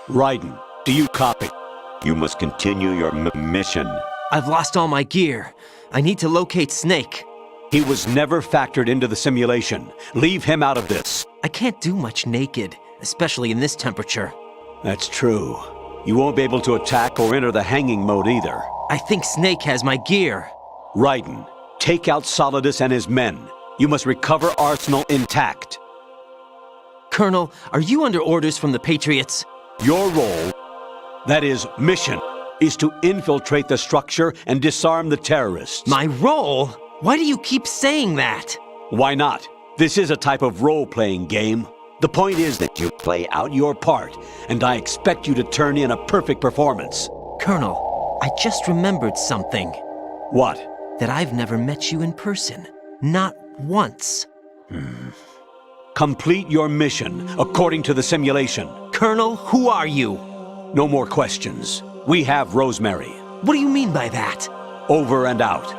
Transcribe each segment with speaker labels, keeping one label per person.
Speaker 1: Raiden, do you copy?
Speaker 2: You must continue your mission.
Speaker 3: I've lost all my gear. I need to locate Snake.
Speaker 1: He was never factored into the simulation. Leave him out of this.
Speaker 3: I can't do much naked, especially in this temperature.
Speaker 1: That's true. You won't be able to attack or enter the hanging mode either.
Speaker 3: I think Snake has my gear.
Speaker 1: Raiden, take out Solidus and his men. You must recover Arsenal intact.
Speaker 3: Colonel, are you under orders from the Patriots?
Speaker 1: Your role, that is, mission, is to infiltrate the structure and disarm the terrorists.
Speaker 3: My role? Why do you keep saying that?
Speaker 1: Why not? This is a type of role-playing game. The point is that you play out your part, and I expect you to turn in a perfect performance.
Speaker 3: Colonel, I just remembered something.
Speaker 1: What?
Speaker 3: That I've never met you in person. Not once.
Speaker 1: Complete your mission according to the simulation.
Speaker 3: Colonel, who are you?
Speaker 1: No more questions. We have Rosemary.
Speaker 3: What do you mean by that?
Speaker 1: Over and out.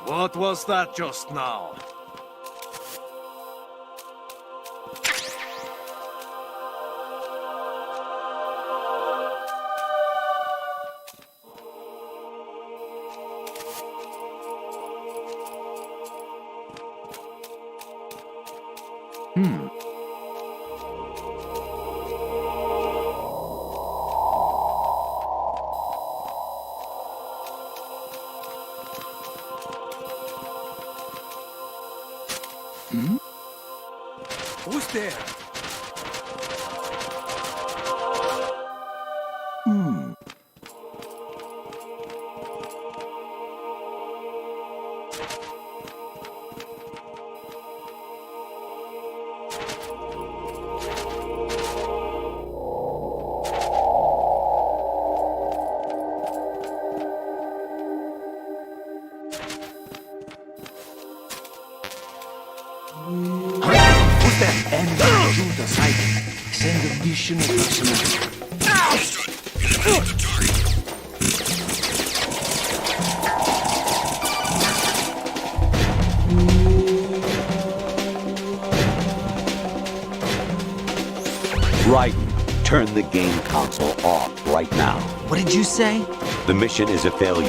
Speaker 4: What was that just now? Who's there?
Speaker 1: Raiden,
Speaker 2: Turn the game console off right now.
Speaker 3: What did you say?
Speaker 2: The mission is a failure.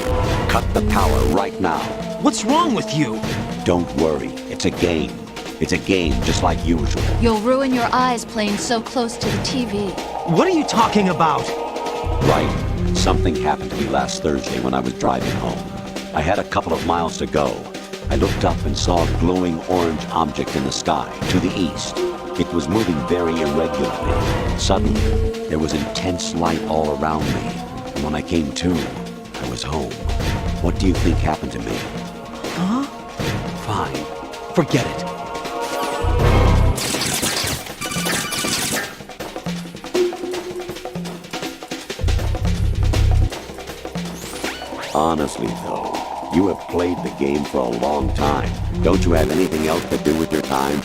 Speaker 2: Cut the power right now.
Speaker 3: What's wrong with you?
Speaker 2: Don't worry, it's a game. It's a game just like usual.
Speaker 5: You'll ruin your eyes playing so close to the TV.
Speaker 3: What are you talking about?
Speaker 2: Right. Something happened to me last Thursday when I was driving home. I had a couple of miles to go. I looked up and saw a glowing orange object in the sky to the east. It was moving very irregularly. Suddenly, there was intense light all around me. And when I came to, I was home. What do you think happened to me?
Speaker 3: Huh?
Speaker 1: fine. Forget it.
Speaker 2: Honestly, though, you have played the game for a long time. Don't you have anything else to do with your time?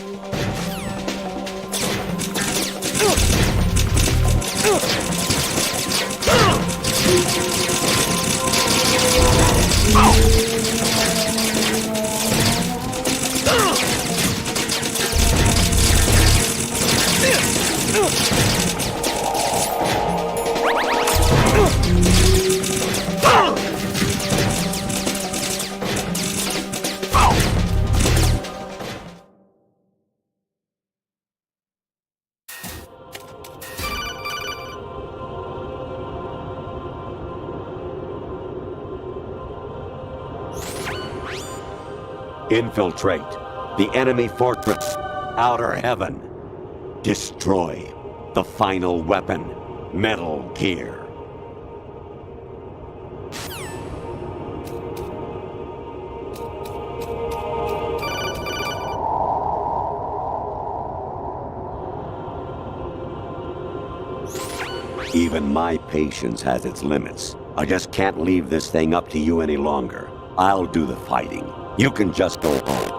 Speaker 2: Infiltrate the enemy fortress, Outer Heaven. Destroy the final weapon, Metal Gear. Even my patience has its limits. I just can't leave this thing up to you any longer. I'll do the fighting. You can just go home.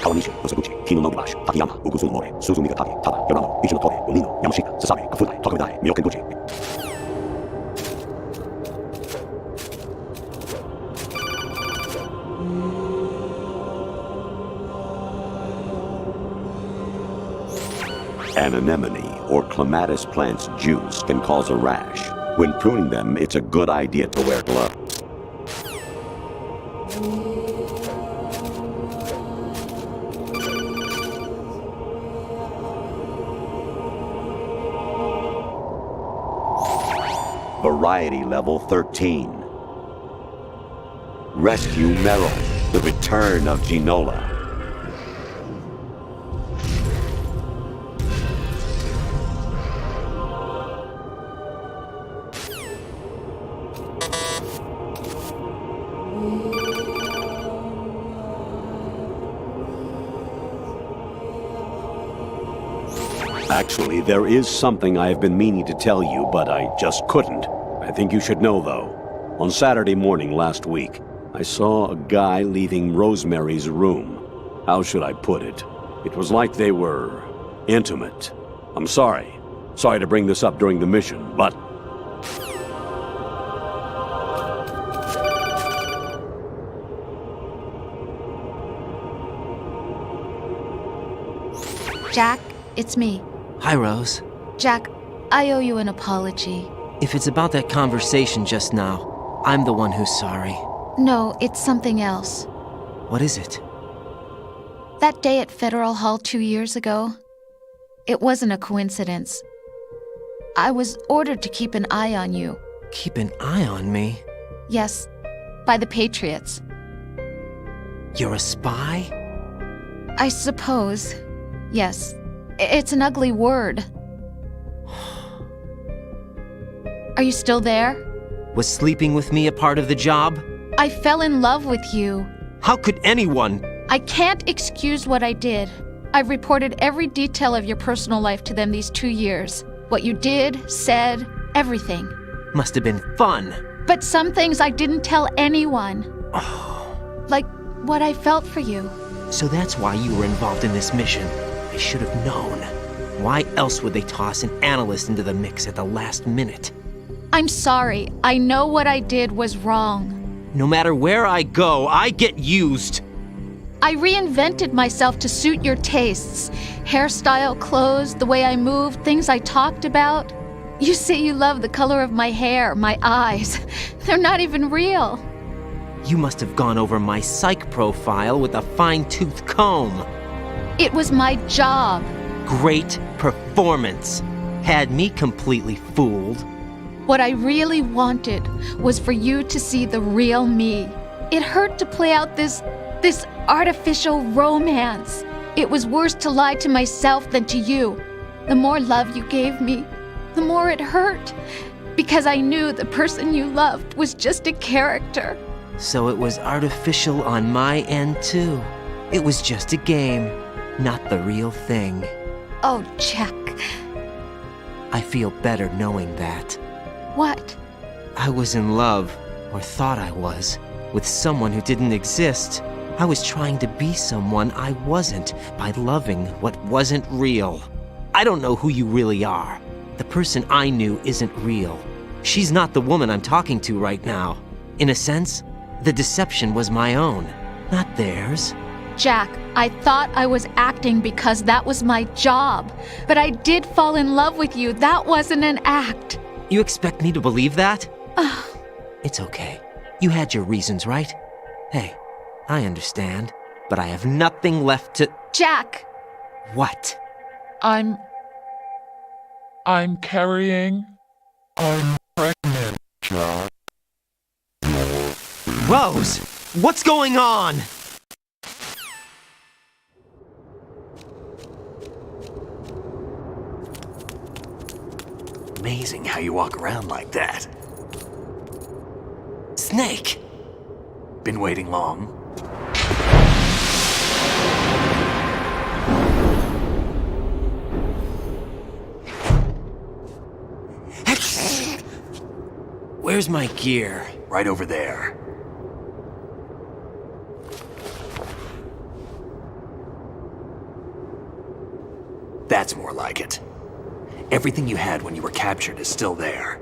Speaker 2: Kawanishi, Osaguchi, Kino no Bash, Takayama, Ugusu More, Suzumiga Take, Tada, Yonano, Ichino Tore, Onino, Yamashita, Sasabe, Kafutai, Tokumidai, Myokenguchi. An anemone or clematis plant's juice can cause a rash. When pruning them, it's a good idea to wear gloves. Variety level 13. Rescue Meryl, the return of Ginola. Actually, there is something I have been meaning to tell you, but I just couldn't. I think you should know, though. On Saturday morning last week, I saw a guy leaving Rosemary's room. How should I put it? It was like they were intimate. I'm sorry. Sorry to bring this up during the mission, but...
Speaker 5: Jack, it's me.
Speaker 3: Hi, Rose.
Speaker 5: Jack, I owe you an apology.
Speaker 3: If it's about that conversation just now, I'm the one who's sorry.
Speaker 5: No, it's something else.
Speaker 3: What is it?
Speaker 5: That day at Federal Hall 2 years ago, it wasn't a coincidence. I was ordered to keep an eye on you.
Speaker 3: Keep an eye on me?
Speaker 5: Yes, by the Patriots.
Speaker 3: You're a spy?
Speaker 5: I suppose. Yes. It's an ugly word. Are you still there?
Speaker 3: Was sleeping with me a part of the job?
Speaker 5: I fell in love with you.
Speaker 3: How could anyone?
Speaker 5: I can't excuse what I did. I've reported every detail of your personal life to them these 2 years. What you did, said, everything.
Speaker 3: Must have been fun.
Speaker 5: But some things I didn't tell anyone. Like what I felt for you.
Speaker 3: So that's why you were involved in this mission. I should have known. Why else would they toss an analyst into the mix at the last minute?
Speaker 5: I'm sorry. I know what I did was wrong.
Speaker 3: No matter where I go, I get used.
Speaker 5: I reinvented myself to suit your tastes. Hairstyle, clothes, the way I moved, things I talked about. You say you love the color of my hair, my eyes. They're not even real.
Speaker 3: You must have gone over my psych profile with a fine-tooth comb.
Speaker 5: It was my job.
Speaker 3: Great performance. Had me completely fooled.
Speaker 5: What I really wanted was for you to see the real me. It hurt to play out this artificial romance. It was worse to lie to myself than to you. The more love you gave me, the more it hurt. Because I knew the person you loved was just a character.
Speaker 3: So it was artificial on my end, too. It was just a game, not the real thing.
Speaker 5: Oh, Jack.
Speaker 3: I feel better knowing that.
Speaker 5: What?
Speaker 3: I was in love, or thought I was, with someone who didn't exist. I was trying to be someone I wasn't by loving what wasn't real. I don't know who you really are. The person I knew isn't real. She's not the woman I'm talking to right now. In a sense, the deception was my own, not theirs.
Speaker 5: Jack, I thought I was acting because that was my job. But I did fall in love with you. That wasn't an act.
Speaker 3: You expect me to believe that? It's okay. You had your reasons, right? Hey, I understand. But I have nothing left to...
Speaker 5: Jack,
Speaker 3: What?
Speaker 6: I'm carrying. I'm pregnant, Jack.
Speaker 3: Rose! What's going on?
Speaker 7: Amazing how you walk around like that.
Speaker 3: Snake!
Speaker 7: Been waiting long?
Speaker 3: Where's my gear?
Speaker 7: Right over there. That's more like it. Everything you had when you were captured is still there.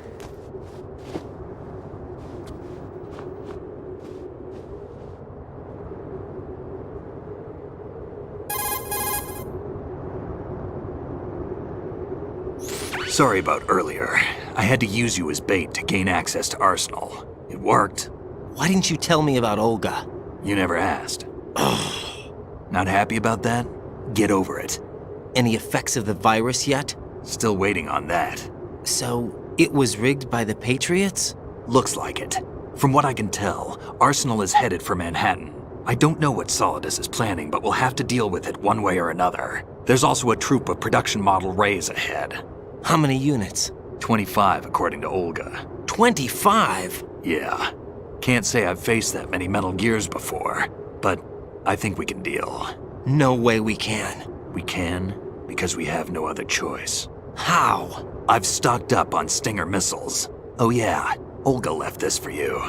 Speaker 7: Sorry about earlier. I had to use you as bait to gain access to Arsenal. It worked.
Speaker 3: Why didn't you tell me about Olga?
Speaker 7: You never asked. Not happy about that? Get over it.
Speaker 3: Any effects of the virus yet?
Speaker 7: Still waiting on that.
Speaker 3: So, it was rigged by the Patriots?
Speaker 7: Looks like it. From what I can tell, Arsenal is headed for Manhattan. I don't know what Solidus is planning, but we'll have to deal with it one way or another. There's also a troop of production model Rays ahead.
Speaker 3: How many units?
Speaker 7: 25, according to Olga.
Speaker 3: 25?
Speaker 7: Yeah. Can't say I've faced that many Metal Gears before, but I think we can deal.
Speaker 3: No way we can.
Speaker 7: We can, because we have no other choice.
Speaker 3: How?
Speaker 7: I've stocked up on Stinger missiles. Oh yeah, Olga left this for you.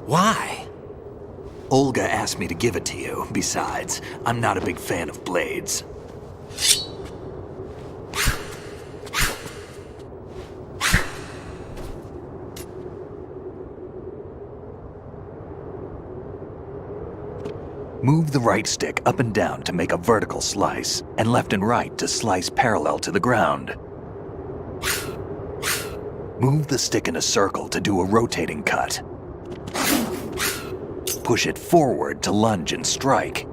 Speaker 3: Why?
Speaker 7: Olga asked me to give it to you. Besides, I'm not a big fan of blades. Move the right stick up and down to make a vertical slice, and left and right to slice parallel to the ground. Move the stick in a circle to do a rotating cut. Push it forward to lunge and strike.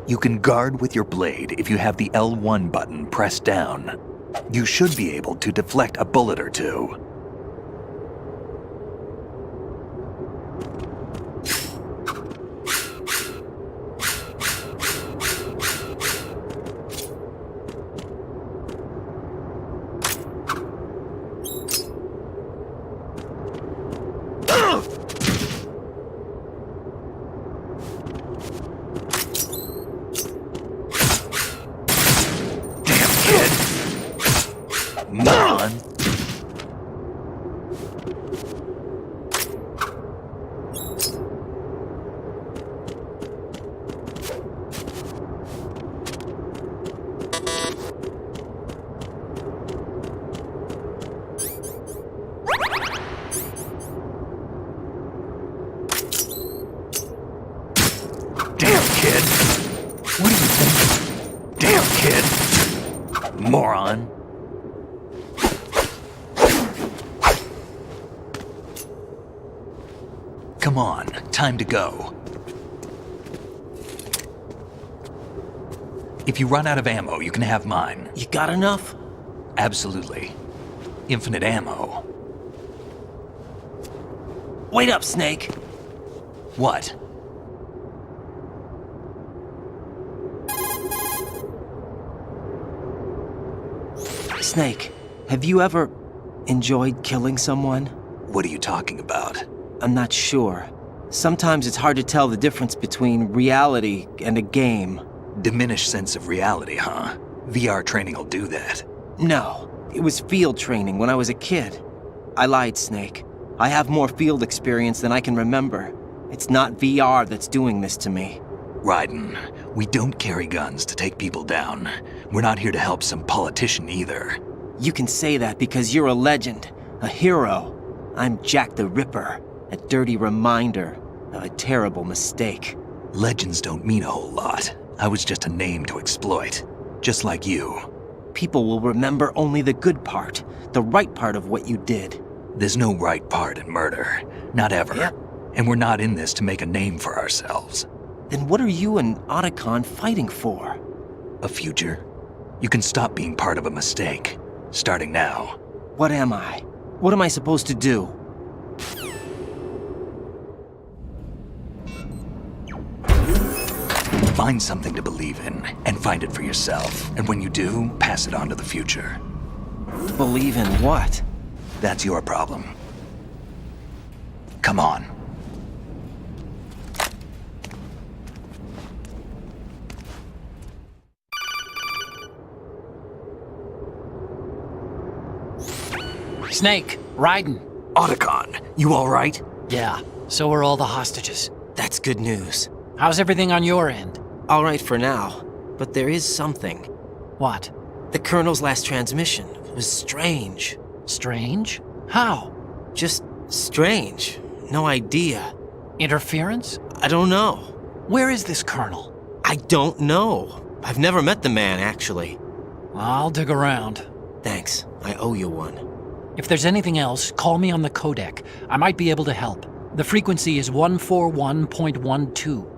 Speaker 7: You can guard with your blade if you have the L1 button pressed down. You should be able to deflect a bullet or two. Moron. Damn, kid. What do you think? Damn, kid. Moron. Come on, time to go. If you run out of ammo, you can have mine.
Speaker 3: You got enough?
Speaker 7: Absolutely. Infinite ammo.
Speaker 3: Wait up, Snake.
Speaker 7: What?
Speaker 3: Snake, have you ever enjoyed killing someone?
Speaker 7: What are you talking about?
Speaker 3: I'm not sure. Sometimes it's hard to tell the difference between reality and a game.
Speaker 7: Diminished sense of reality, huh? VR training will do that.
Speaker 3: No, it was field training when I was a kid. I lied, Snake. I have more field experience than I can remember. It's not VR that's doing this to me.
Speaker 7: Raiden, we don't carry guns to take people down. We're not here to help some politician either.
Speaker 3: You can say that because you're a legend, a hero. I'm Jack the Ripper, a dirty reminder of a terrible mistake.
Speaker 7: Legends don't mean a whole lot. I was just a name to exploit. just like you.
Speaker 3: People will remember only the good part, the right part of what you did.
Speaker 7: There's no right part in murder. Not ever.
Speaker 3: Yep.
Speaker 7: And we're not in this to make a name for ourselves.
Speaker 3: Then what are you and Otacon fighting for?
Speaker 7: A future? You can stop being part of a mistake. Starting now.
Speaker 3: What am I? What am I supposed to do?
Speaker 7: Find something to believe in, and find it for yourself. And when you do, pass it on to the future.
Speaker 3: Believe in what?
Speaker 7: That's your problem. Come on.
Speaker 8: Snake, Raiden.
Speaker 7: Otacon, you all right?
Speaker 8: Yeah, so are all the hostages.
Speaker 3: That's good news.
Speaker 8: How's everything on your end?
Speaker 3: All right for now, but there is something.
Speaker 8: What?
Speaker 3: The Colonel's last transmission was strange.
Speaker 8: Strange? How?
Speaker 3: Just strange. No idea.
Speaker 8: Interference?
Speaker 3: I don't know.
Speaker 8: Where is this Colonel?
Speaker 3: I don't know. I've never met the man, actually.
Speaker 8: I'll dig around.
Speaker 3: Thanks. I owe you one.
Speaker 8: If there's anything else, call me on the codec. I might be able to help. The frequency is 141.12.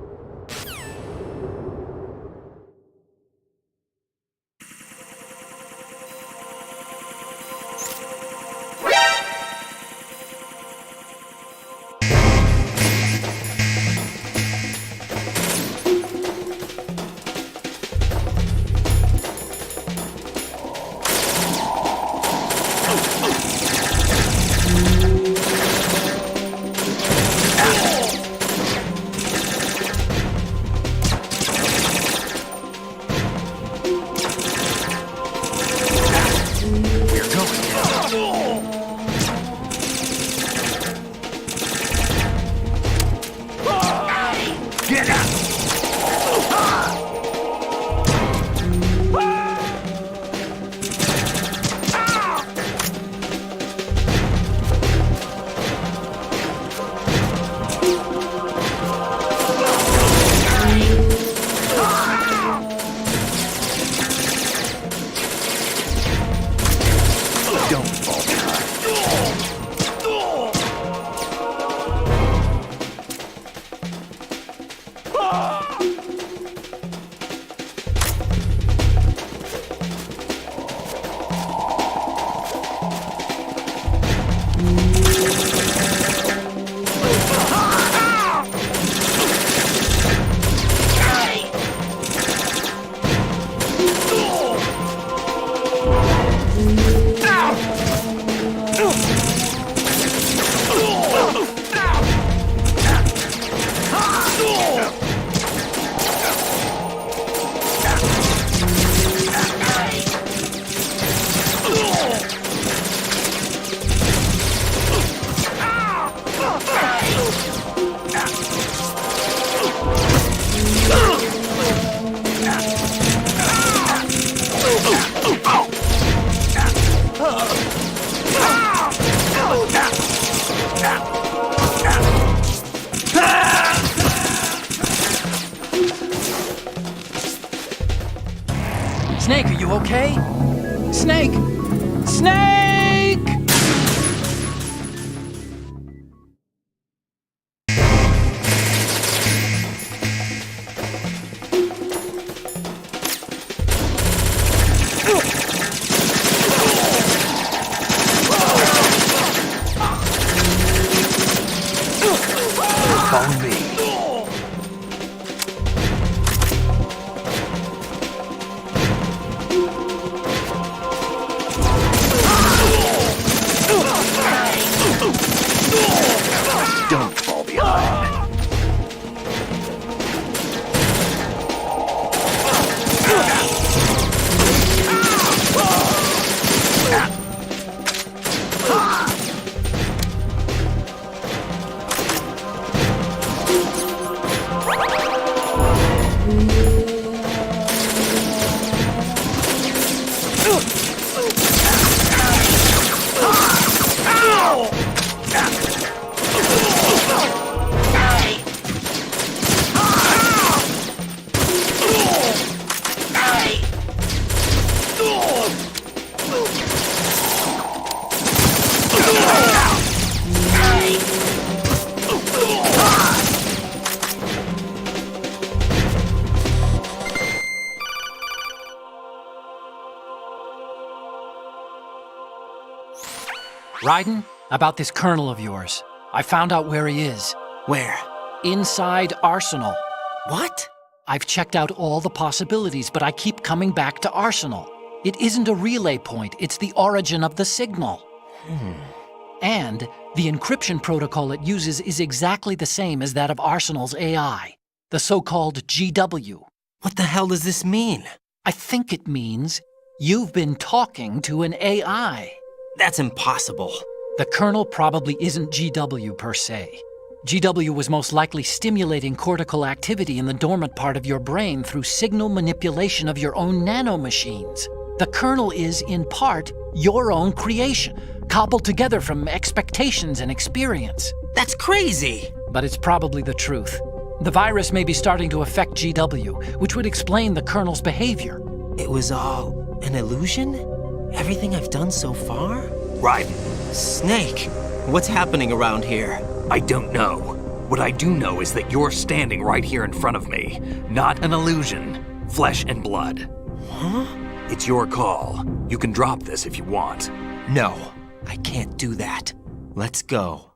Speaker 8: Snake, are you okay? Snake! Snake!
Speaker 7: Follow me. Don't fall behind.
Speaker 8: Raiden, about this colonel of yours. I found out where he is.
Speaker 3: Where?
Speaker 8: Inside Arsenal.
Speaker 3: What?
Speaker 8: I've checked out all the possibilities, but I keep coming back to Arsenal. It isn't a relay point, it's the origin of the signal. And the encryption protocol it uses is exactly the same as that of Arsenal's AI, the so-called GW.
Speaker 3: What the hell does this mean?
Speaker 8: I think it means you've been talking to an AI.
Speaker 3: That's impossible.
Speaker 8: The kernel probably isn't GW per se. GW was most likely stimulating cortical activity in the dormant part of your brain through signal manipulation of your own nanomachines. The kernel is, in part, your own creation, cobbled together from expectations and experience.
Speaker 3: That's crazy!
Speaker 8: But it's probably the truth. The virus may be starting to affect GW, which would explain the kernel's behavior.
Speaker 3: It was all an illusion? Everything I've done so far?
Speaker 7: Raiden,
Speaker 3: Snake, what's happening around here?
Speaker 7: I don't know. What I do know is that you're standing right here in front of me. Not an illusion. Flesh and blood.
Speaker 3: Huh?
Speaker 7: It's your call. You can drop this if you want.
Speaker 3: No, I can't do that. Let's go.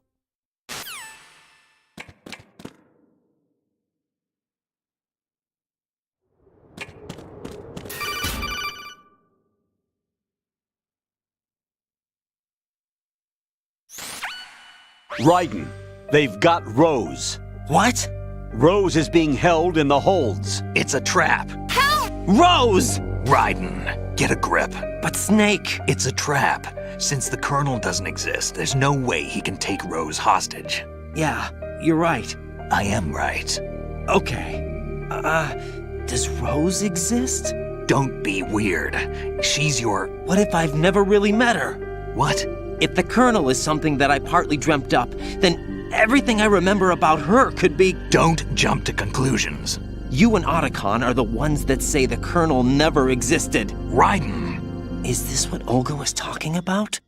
Speaker 1: Raiden, they've got Rose.
Speaker 3: What?
Speaker 1: Rose is being held in the holds.
Speaker 7: It's a trap.
Speaker 3: Rose!
Speaker 7: Raiden, get a grip.
Speaker 3: But Snake...
Speaker 7: It's a trap. Since the Colonel doesn't exist, there's no way he can take Rose hostage.
Speaker 3: Yeah, you're right.
Speaker 7: I am right.
Speaker 3: Okay. Does Rose exist?
Speaker 7: Don't be weird. She's your...
Speaker 3: What if I've never really met her?
Speaker 7: What?
Speaker 3: If the Colonel is something that I partly dreamt up, then everything I remember about her could be...
Speaker 7: Don't jump to conclusions.
Speaker 3: You and Otacon are the ones that say the Colonel never existed.
Speaker 7: Raiden!
Speaker 3: Is this what Olga was talking about?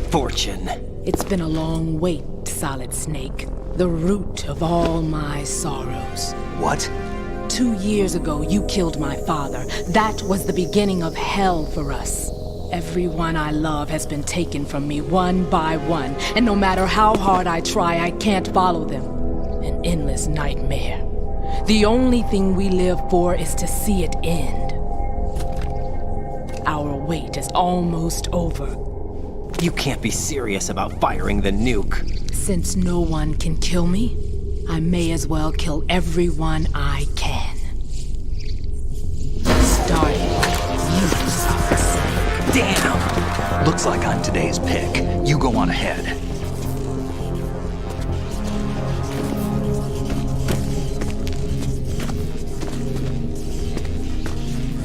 Speaker 3: Fortune.
Speaker 9: It's been a long wait, Solid Snake. The root of all my sorrows.
Speaker 7: What?
Speaker 9: 2 years ago, you killed my father. That was the beginning of hell for us. Everyone I love has been taken from me one by one, and no matter how hard I try, I can't follow them. An endless nightmare. The only thing we live for is to see it end. Our wait is almost over.
Speaker 3: You can't be serious about firing the nuke.
Speaker 9: Since no one can kill me, I may as well kill everyone I can. Starting with you, Solid Snake.
Speaker 7: Damn! Looks like I'm today's pick. You go on ahead.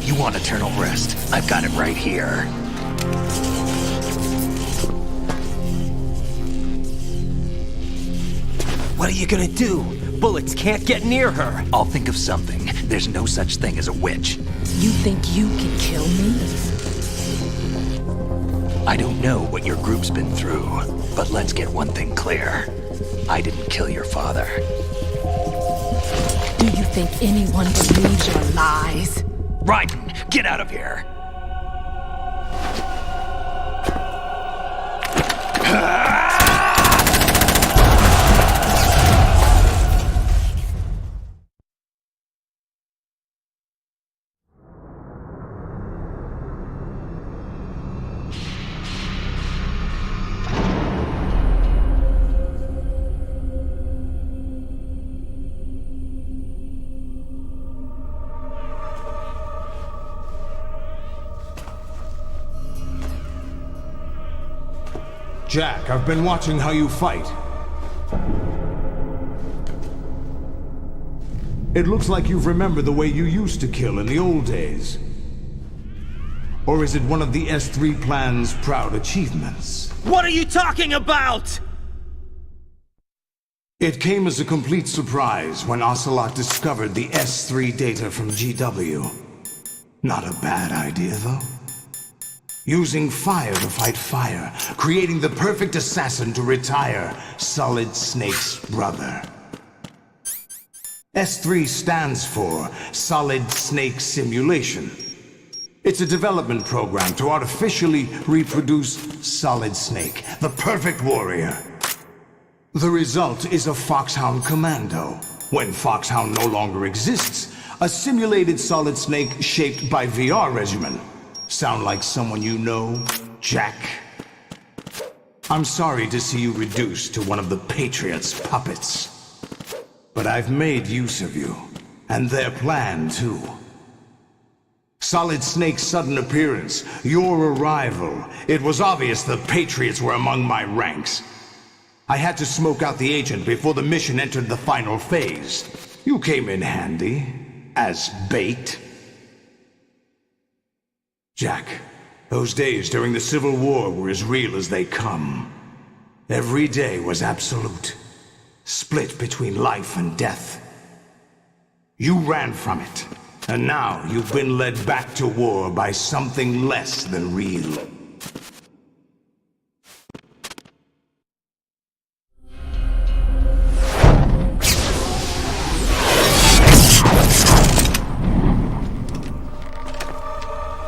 Speaker 7: You want eternal rest? I've got it right here.
Speaker 3: What are you gonna do? Bullets can't get near her.
Speaker 7: I'll think of something. There's no such thing as a witch.
Speaker 9: You think you can kill me?
Speaker 7: I don't know what your group's been through, but let's get one thing clear. I didn't kill your father.
Speaker 9: Do you think anyone believes your lies?
Speaker 7: Raiden, get out of here!
Speaker 10: Jack, I've been watching how you fight. It looks like you've remembered the way you used to kill in the old days. Or is it one of the S3 plan's proud achievements?
Speaker 3: What are you talking about?
Speaker 10: It came as a complete surprise when Ocelot discovered the S3 data from GW. Not a bad idea, though. Using fire to fight fire, creating the perfect assassin to retire Solid Snake's brother. S3 stands for Solid Snake Simulation. It's a development program to artificially reproduce Solid Snake, the perfect warrior. The result is a Foxhound Commando. When Foxhound no longer exists, a simulated Solid Snake shaped by VR regimen. Sound like someone you know, Jack? I'm sorry to see you reduced to one of the Patriots' puppets. But I've made use of you, and their plan too. Solid Snake's sudden appearance, your arrival, it was obvious the Patriots were among my ranks. I had to smoke out the agent before the mission entered the final phase. You came in handy, as bait. Jack, those days during the Civil War were as real as they come. Every day was absolute, split between life and death. You ran from it, and now you've been led back to war by something less than real.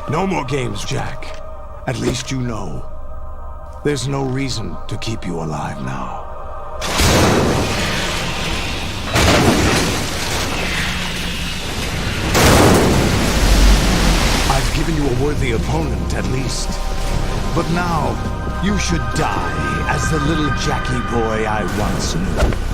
Speaker 10: No more games, Jack. At least you know. There's no reason to keep you alive now. I've given you a worthy opponent, at least. But now, you should die as the little Jackie boy I once knew.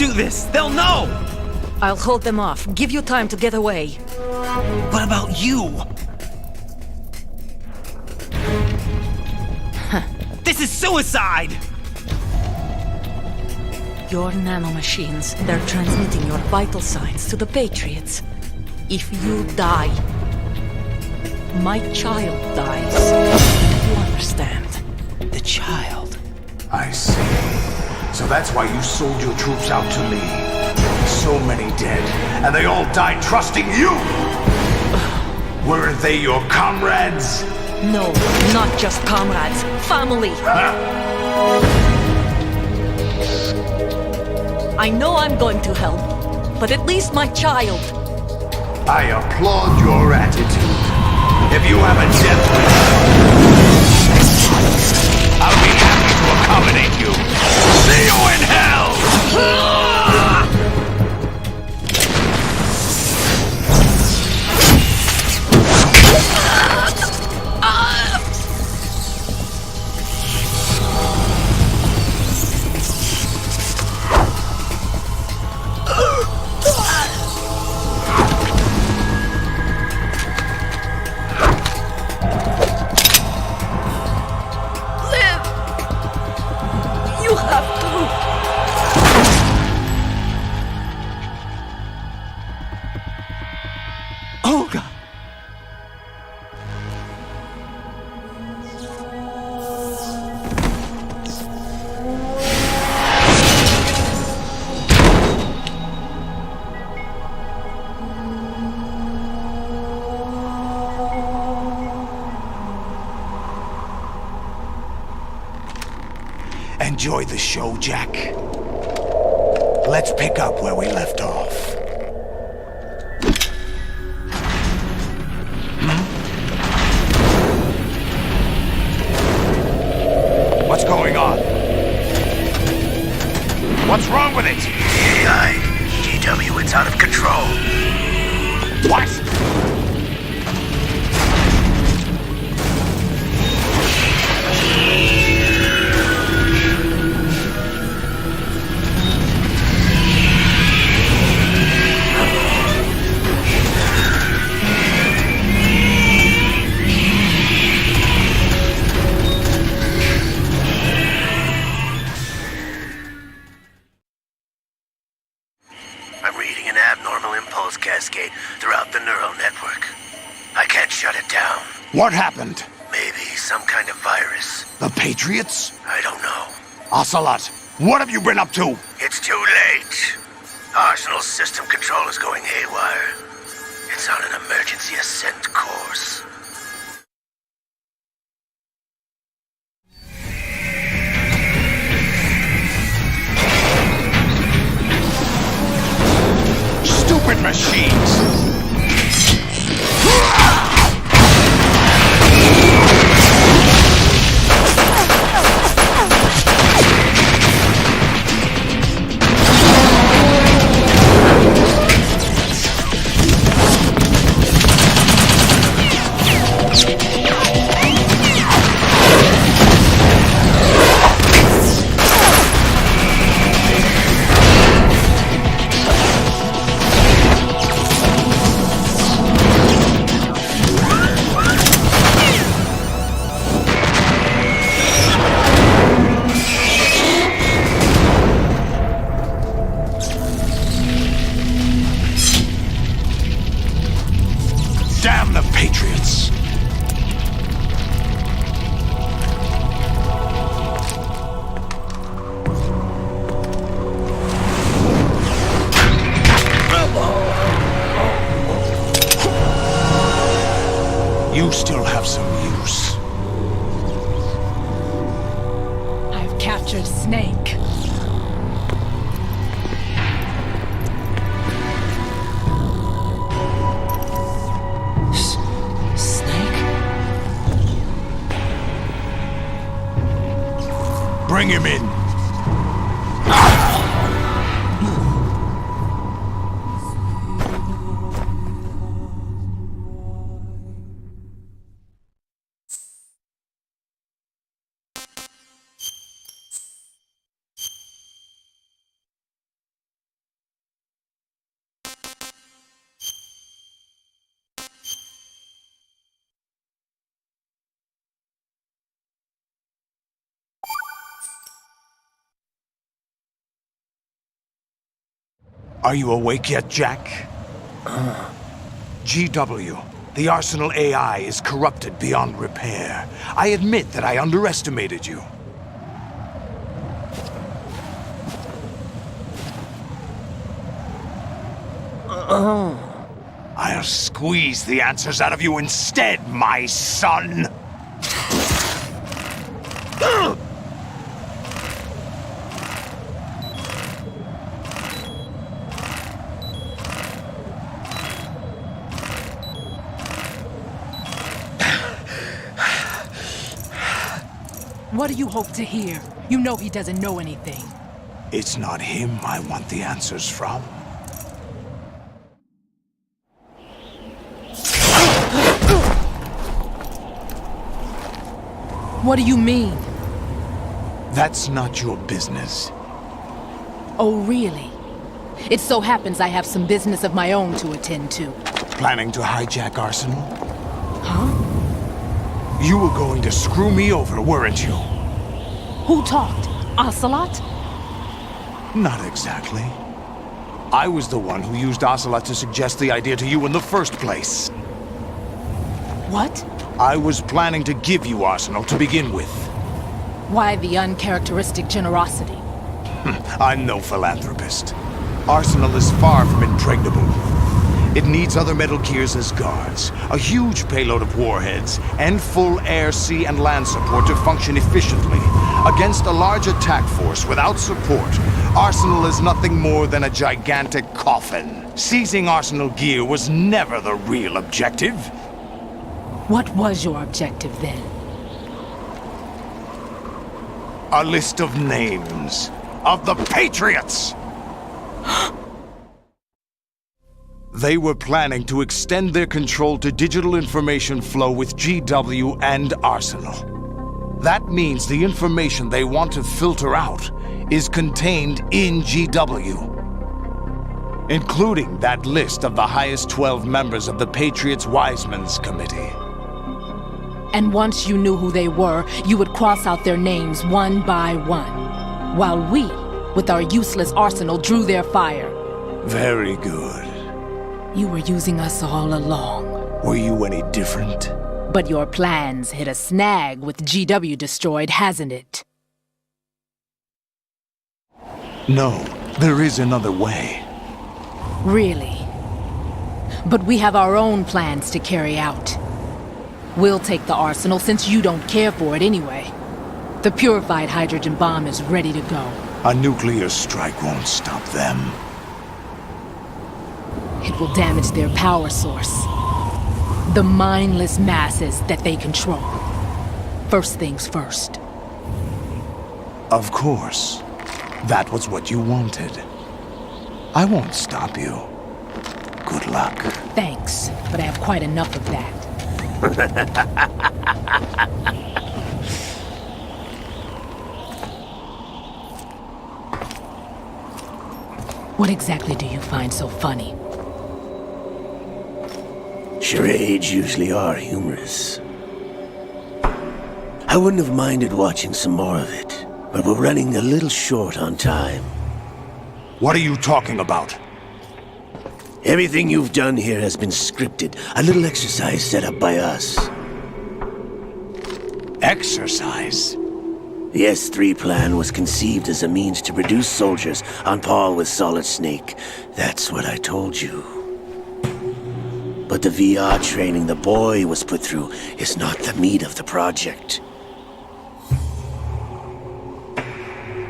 Speaker 3: do this! They'll know!
Speaker 11: I'll hold them off. Give you time to get away.
Speaker 3: What about you? This is suicide!
Speaker 11: Your nanomachines, they're transmitting your vital signs to the Patriots. If you die, my child dies. You understand?
Speaker 3: The child.
Speaker 10: I see. So that's why you sold your troops out to me. So many dead, and they all died trusting you! Weren't they your comrades?
Speaker 11: No, not just comrades. Family! I know I'm going to help, but at least my child.
Speaker 10: I applaud your attitude. If you have a death wish, I'll be happy to accommodate you. See you in hell!
Speaker 11: You have to.
Speaker 3: Oh, God.
Speaker 10: Enjoy the show, Jack. Let's pick up where we left off. What's going on? What's wrong with it?
Speaker 12: AI, GW, it's out of control.
Speaker 10: What?
Speaker 12: I'm reading an abnormal impulse cascade throughout the neural network. I can't shut it down.
Speaker 10: What happened?
Speaker 12: Maybe some kind of virus.
Speaker 10: The Patriots?
Speaker 12: I don't know.
Speaker 10: Ocelot, what have you been up to?
Speaker 12: It's too late. Arsenal's system control is going haywire. It's on an emergency ascent course.
Speaker 10: Stupid machines! Damn the Patriots! You still have some use.
Speaker 9: I've captured Snake.
Speaker 3: Snake?
Speaker 10: Bring him in. Are you awake yet, Jack? GW, the Arsenal AI is corrupted beyond repair. I admit that I underestimated you. I'll squeeze the answers out of you instead, my son!
Speaker 9: What do you hope to hear? You know he doesn't know anything.
Speaker 10: It's not him I want the answers from.
Speaker 9: What do you mean?
Speaker 10: That's not your business.
Speaker 9: Oh, really? It so happens I have some business of my own to attend to.
Speaker 10: Planning to hijack Arsenal?
Speaker 9: Huh?
Speaker 10: You were going to screw me over, weren't you?
Speaker 9: Who talked? Ocelot?
Speaker 10: Not exactly. I was the one who used Ocelot to suggest the idea to you in the first place.
Speaker 9: What?
Speaker 10: I was planning to give you Arsenal to begin with.
Speaker 9: Why the uncharacteristic generosity?
Speaker 10: I'm no philanthropist. Arsenal is far from impregnable. It needs other Metal Gears as guards, a huge payload of warheads, and full air, sea, and land support to function efficiently. Against a large attack force without support, Arsenal is nothing more than a gigantic coffin. Seizing Arsenal gear was never the real objective.
Speaker 9: What was your objective then?
Speaker 10: A list of names of the Patriots! They were planning to extend their control to digital information flow with GW and Arsenal. That means the information they want to filter out is contained in GW, including that list of the highest 12 members of the Patriots Wiseman's Committee.
Speaker 9: And once you knew who they were, you would cross out their names one by one, while we, with our useless arsenal, drew their fire.
Speaker 10: Very good.
Speaker 9: You were using us all along.
Speaker 10: Were you any different?
Speaker 9: But your plans hit a snag with GW destroyed, hasn't it?
Speaker 10: No, there is another way.
Speaker 9: Really? But we have our own plans to carry out. We'll take the arsenal since you don't care for it anyway. The purified hydrogen bomb is ready to go.
Speaker 10: A nuclear strike won't stop them.
Speaker 9: It will damage their power source. The mindless masses that they control. First things first.
Speaker 10: Of course. That was what you wanted. I won't stop you. Good luck.
Speaker 9: Thanks, but I have quite enough of that. What exactly do you find so funny?
Speaker 12: Charades usually are humorous. I wouldn't have minded watching some more of it, but we're running a little short on time.
Speaker 10: What are you talking about?
Speaker 12: Everything you've done here has been scripted, a little exercise set up by us.
Speaker 10: Exercise?
Speaker 12: The S3 plan was conceived as a means to produce soldiers on par with Solid Snake. That's what I told you. But the VR training the boy was put through is not the meat of the project.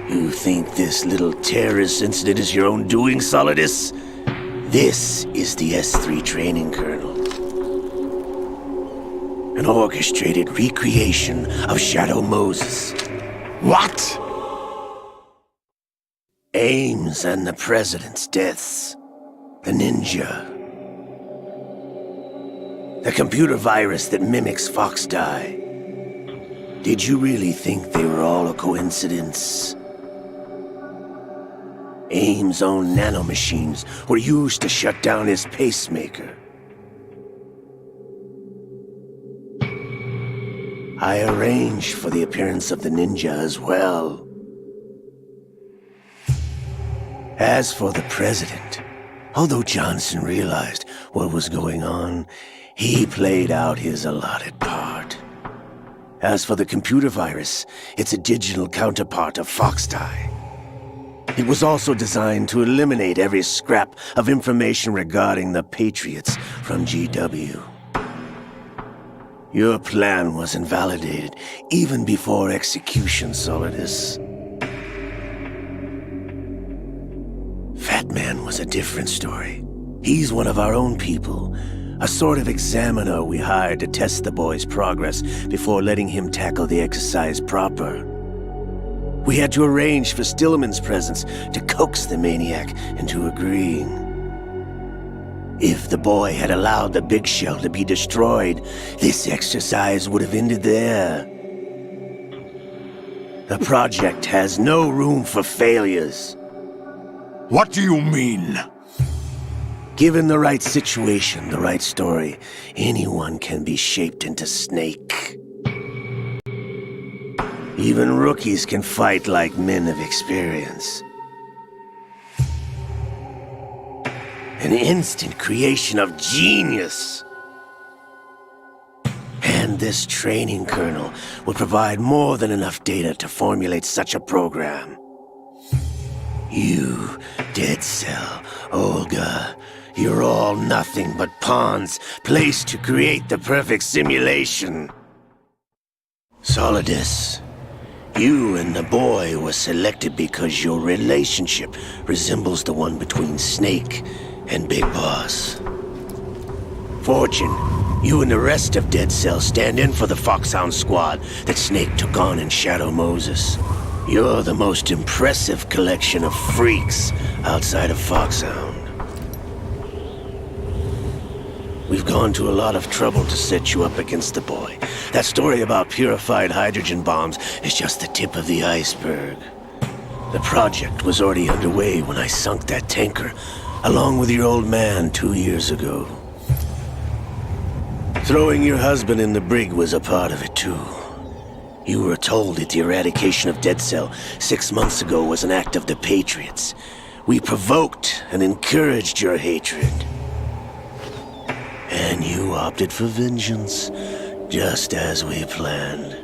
Speaker 12: You think this little terrorist incident is your own doing, Solidus? This is the S3 training kernel. An orchestrated recreation of Shadow Moses.
Speaker 10: What?
Speaker 12: Ames and the President's deaths. The ninja. The computer virus that mimics Fox Die. Did you really think they were all a coincidence? Ames' own nanomachines were used to shut down his pacemaker. I arranged for the appearance of the ninja as well. As for the president, although Johnson realized what was going on, he played out his allotted part. As for the computer virus, it's a digital counterpart of Foxdie. It was also designed to eliminate every scrap of information regarding the Patriots from GW. Your plan was invalidated even before execution, Solidus. Fat Man was a different story. He's one of our own people, a sort of examiner we hired to test the boy's progress before letting him tackle the exercise proper. We had to arrange for Stillman's presence to coax the maniac into agreeing. If the boy had allowed the big shell to be destroyed, this exercise would have ended there. The project has no room for failures.
Speaker 10: What do you mean?
Speaker 12: Given the right situation, the right story, anyone can be shaped into Snake. Even rookies can fight like men of experience. An instant creation of genius. And this training kernel would provide more than enough data to formulate such a program. You, Dead Cell, Olga, you're all nothing but pawns placed to create the perfect simulation. Solidus, you and the boy were selected because your relationship resembles the one between Snake and Big Boss. Fortune, you and the rest of Dead Cell stand in for the Foxhound squad that Snake took on in Shadow Moses. You're the most impressive collection of freaks outside of Foxhound. We've gone to a lot of trouble to set you up against the boy. That story about purified hydrogen bombs is just the tip of the iceberg. The project was already underway when I sunk that tanker, along with your old man 2 years ago. Throwing your husband in the brig was a part of it too. You were told that the eradication of Dead Cell 6 months ago was an act of the Patriots. We provoked and encouraged your hatred. And you opted for vengeance, just as we planned.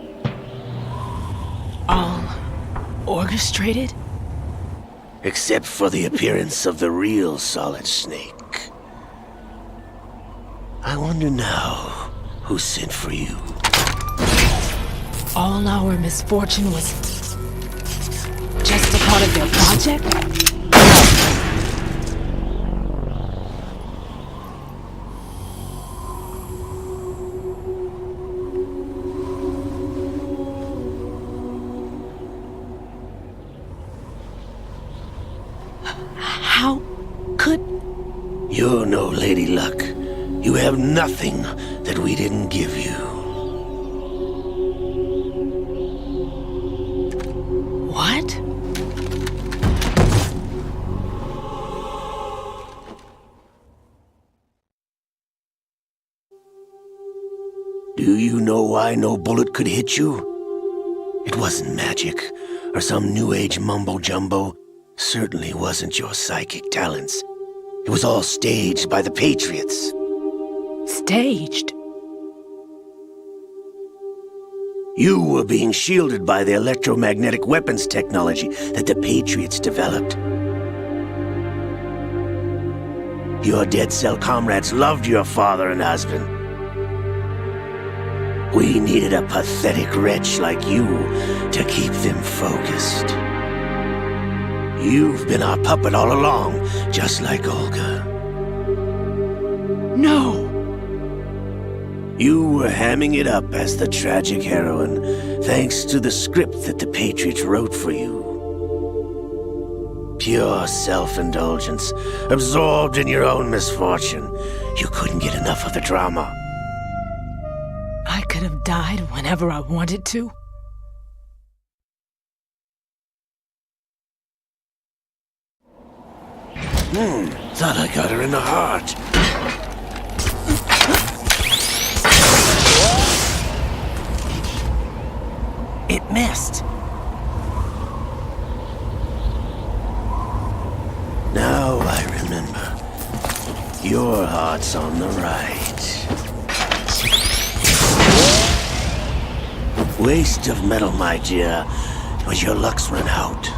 Speaker 9: All orchestrated?
Speaker 12: Except for the appearance of the real Solid Snake. I wonder now who sent for you.
Speaker 9: All our misfortune was just a part of their project? How could...
Speaker 12: You're no Lady Luck. You have nothing that we didn't give you.
Speaker 9: What?
Speaker 12: Do you know why no bullet could hit you? It wasn't magic, or some new age mumbo-jumbo. Certainly wasn't your psychic talents. It was all staged by the Patriots.
Speaker 9: Staged?
Speaker 12: You were being shielded by the electromagnetic weapons technology that the Patriots developed. Your Dead Cell comrades loved your father and husband. We needed a pathetic wretch like you to keep them focused. You've been our puppet all along, just like Olga.
Speaker 9: No!
Speaker 12: You were hamming it up as the tragic heroine, thanks to the script that the Patriots wrote for you. Pure self-indulgence, absorbed in your own misfortune. You couldn't get enough of the drama.
Speaker 9: I could have died whenever I wanted to.
Speaker 12: Thought I got her in the heart.
Speaker 3: It missed.
Speaker 12: Your heart's on the right. Waste of metal, my dear, but your luck's run out.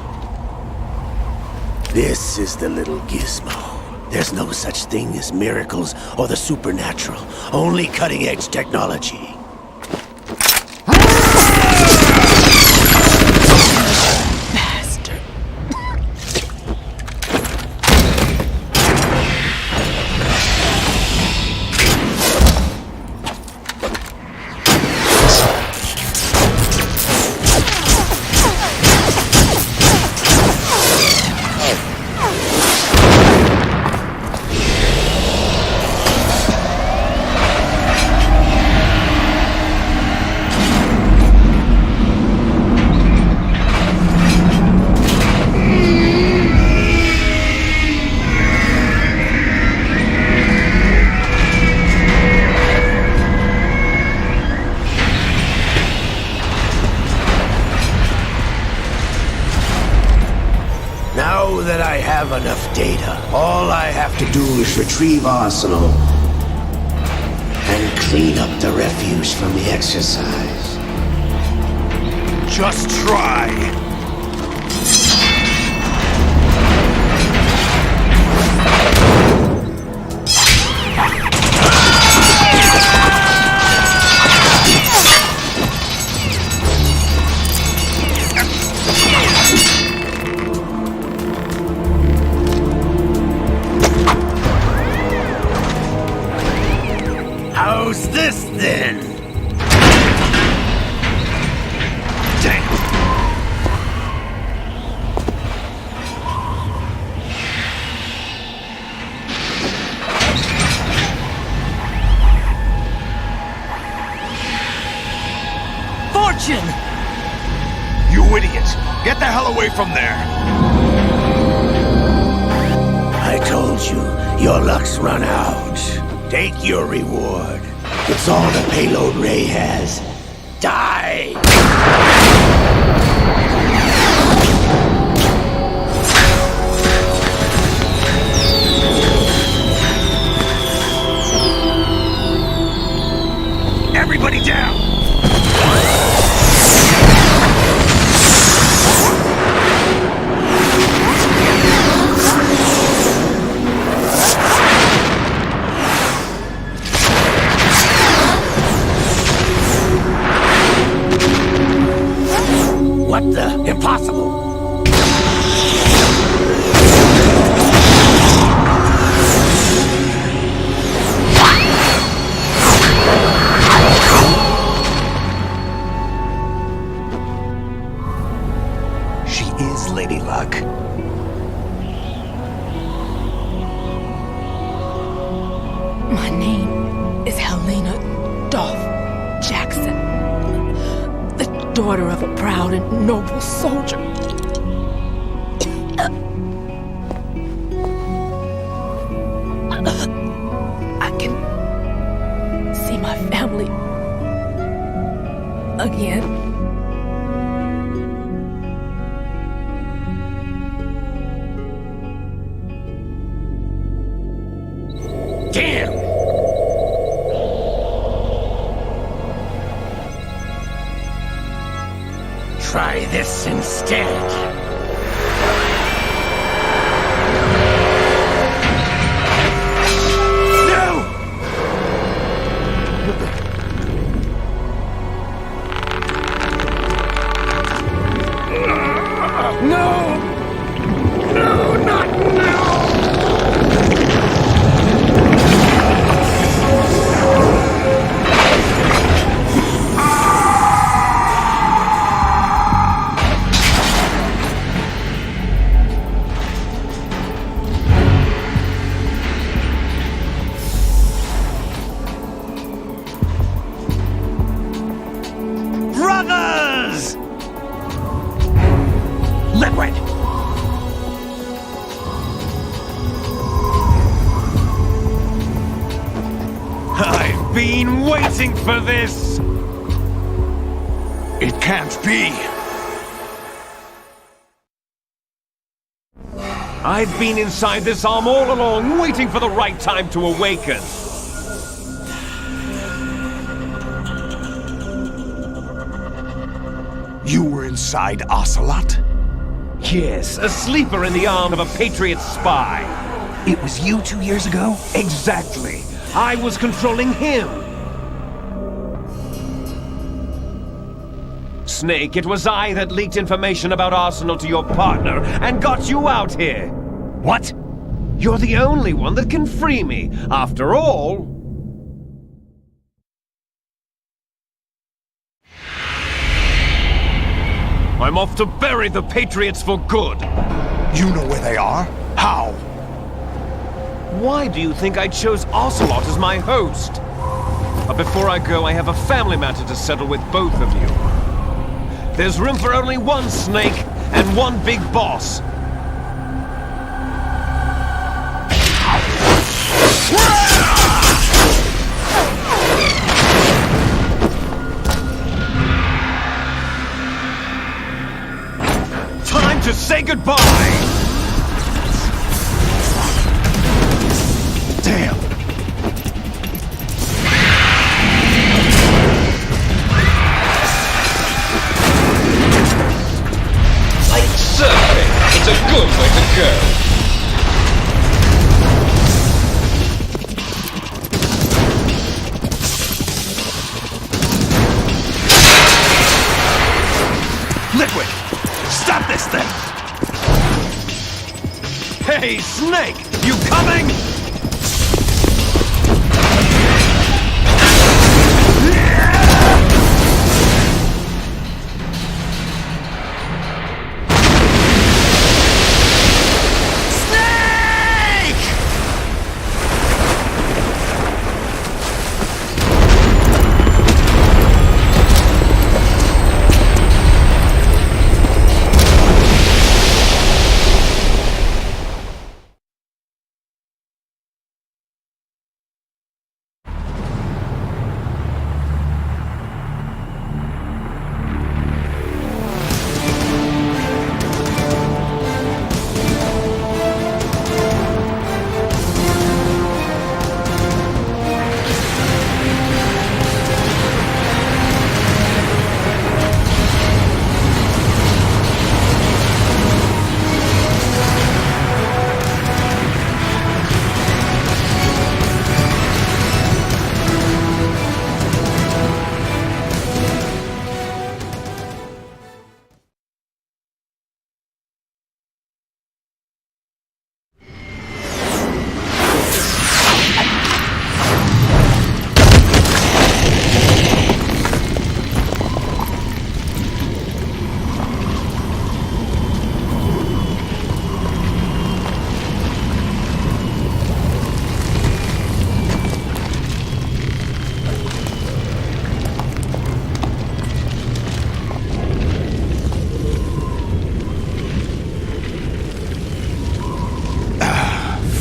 Speaker 12: This is the little gizmo. There's no such thing as miracles or the supernatural, only cutting-edge technology.
Speaker 9: Bastard.
Speaker 12: Now that I have enough data, all I have to do is retrieve Arsenal and clean up the refuse from the exercise.
Speaker 10: Just try.
Speaker 12: How's this then? Damn!
Speaker 8: Fortune!
Speaker 10: You idiot! Get the hell away from there!
Speaker 12: I told you, your luck's run out. Take your reward. It's all the payload Ray has. Die!
Speaker 10: Everybody down!
Speaker 12: What the? Impossible!
Speaker 10: She is Lady Luck.
Speaker 9: My name is Helena Dolph Jackson, the daughter of a proud and noble soldier. I can see my family again.
Speaker 12: Damn! Try this instead.
Speaker 10: Brothers! Liquid! I've been waiting for this! It can't be!
Speaker 4: I've been inside this arm all along, waiting for the right time to awaken.
Speaker 10: You were inside Ocelot?
Speaker 4: Yes, a sleeper in the arm of a Patriot spy.
Speaker 10: It was you 2 years ago?
Speaker 4: Exactly. I was controlling him. Snake, it was I that leaked information about Arsenal to your partner and got you out here.
Speaker 10: What?
Speaker 4: You're the only one that can free me. After all... I'm off to bury the Patriots for good.
Speaker 10: You know where they are? How?
Speaker 4: Why do you think I chose Ocelot as my host? But before I go, I have a family matter to settle with both of you. There's room for only one Snake and one big boss. Time to say goodbye!
Speaker 10: Damn!
Speaker 4: Like surfing, it's a good way to go.
Speaker 10: Liquid! Stop this thing!
Speaker 4: Hey, Snake! You coming?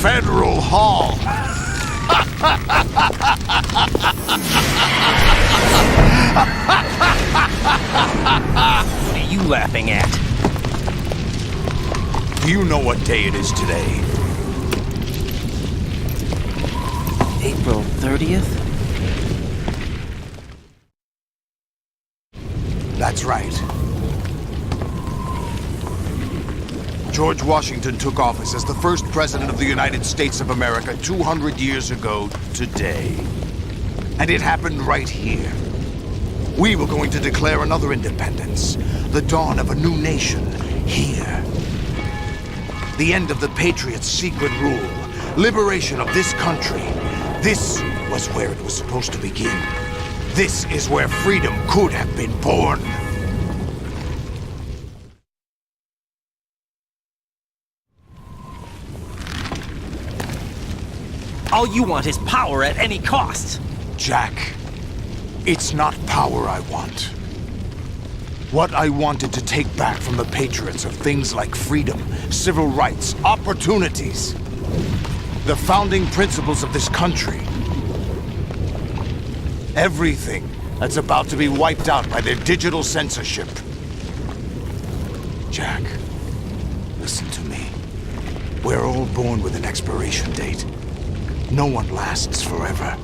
Speaker 10: Federal Hall.
Speaker 3: What are you laughing at?
Speaker 10: Do you know what day it is today?
Speaker 3: April 30th?
Speaker 10: That's right. George Washington took office as the first president of the United States of America 200 years ago today. And it happened right here. We were going to declare another independence, the dawn of a new nation, here. The end of the Patriots' secret rule, liberation of this country. This was where it was supposed to begin. This is where freedom could have been born.
Speaker 3: All you want is power at any cost.
Speaker 10: Jack, it's not power I want. What I wanted to take back from the Patriots are things like freedom, civil rights, opportunities. The founding principles of this country. Everything that's about to be wiped out by their digital censorship. Jack, listen to me. We're all born with an expiration date. No one lasts forever.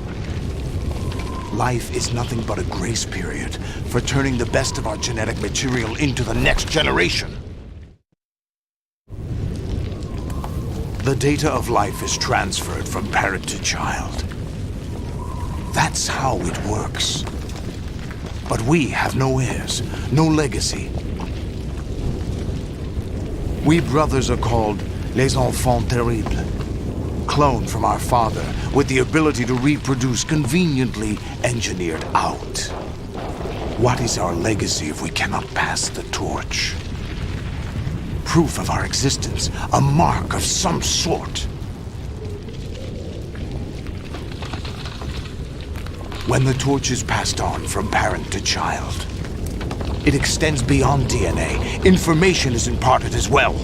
Speaker 10: Life is nothing but a grace period for turning the best of our genetic material into the next generation. The data of life is transferred from parent to child. That's how it works. But we have no heirs, no legacy. We brothers are called les enfants terribles. Cloned from our father, with the ability to reproduce conveniently engineered out. What is our legacy if we cannot pass the torch? Proof of our existence, a mark of some sort. When the torch is passed on from parent to child, it extends beyond DNA. Information is imparted as well.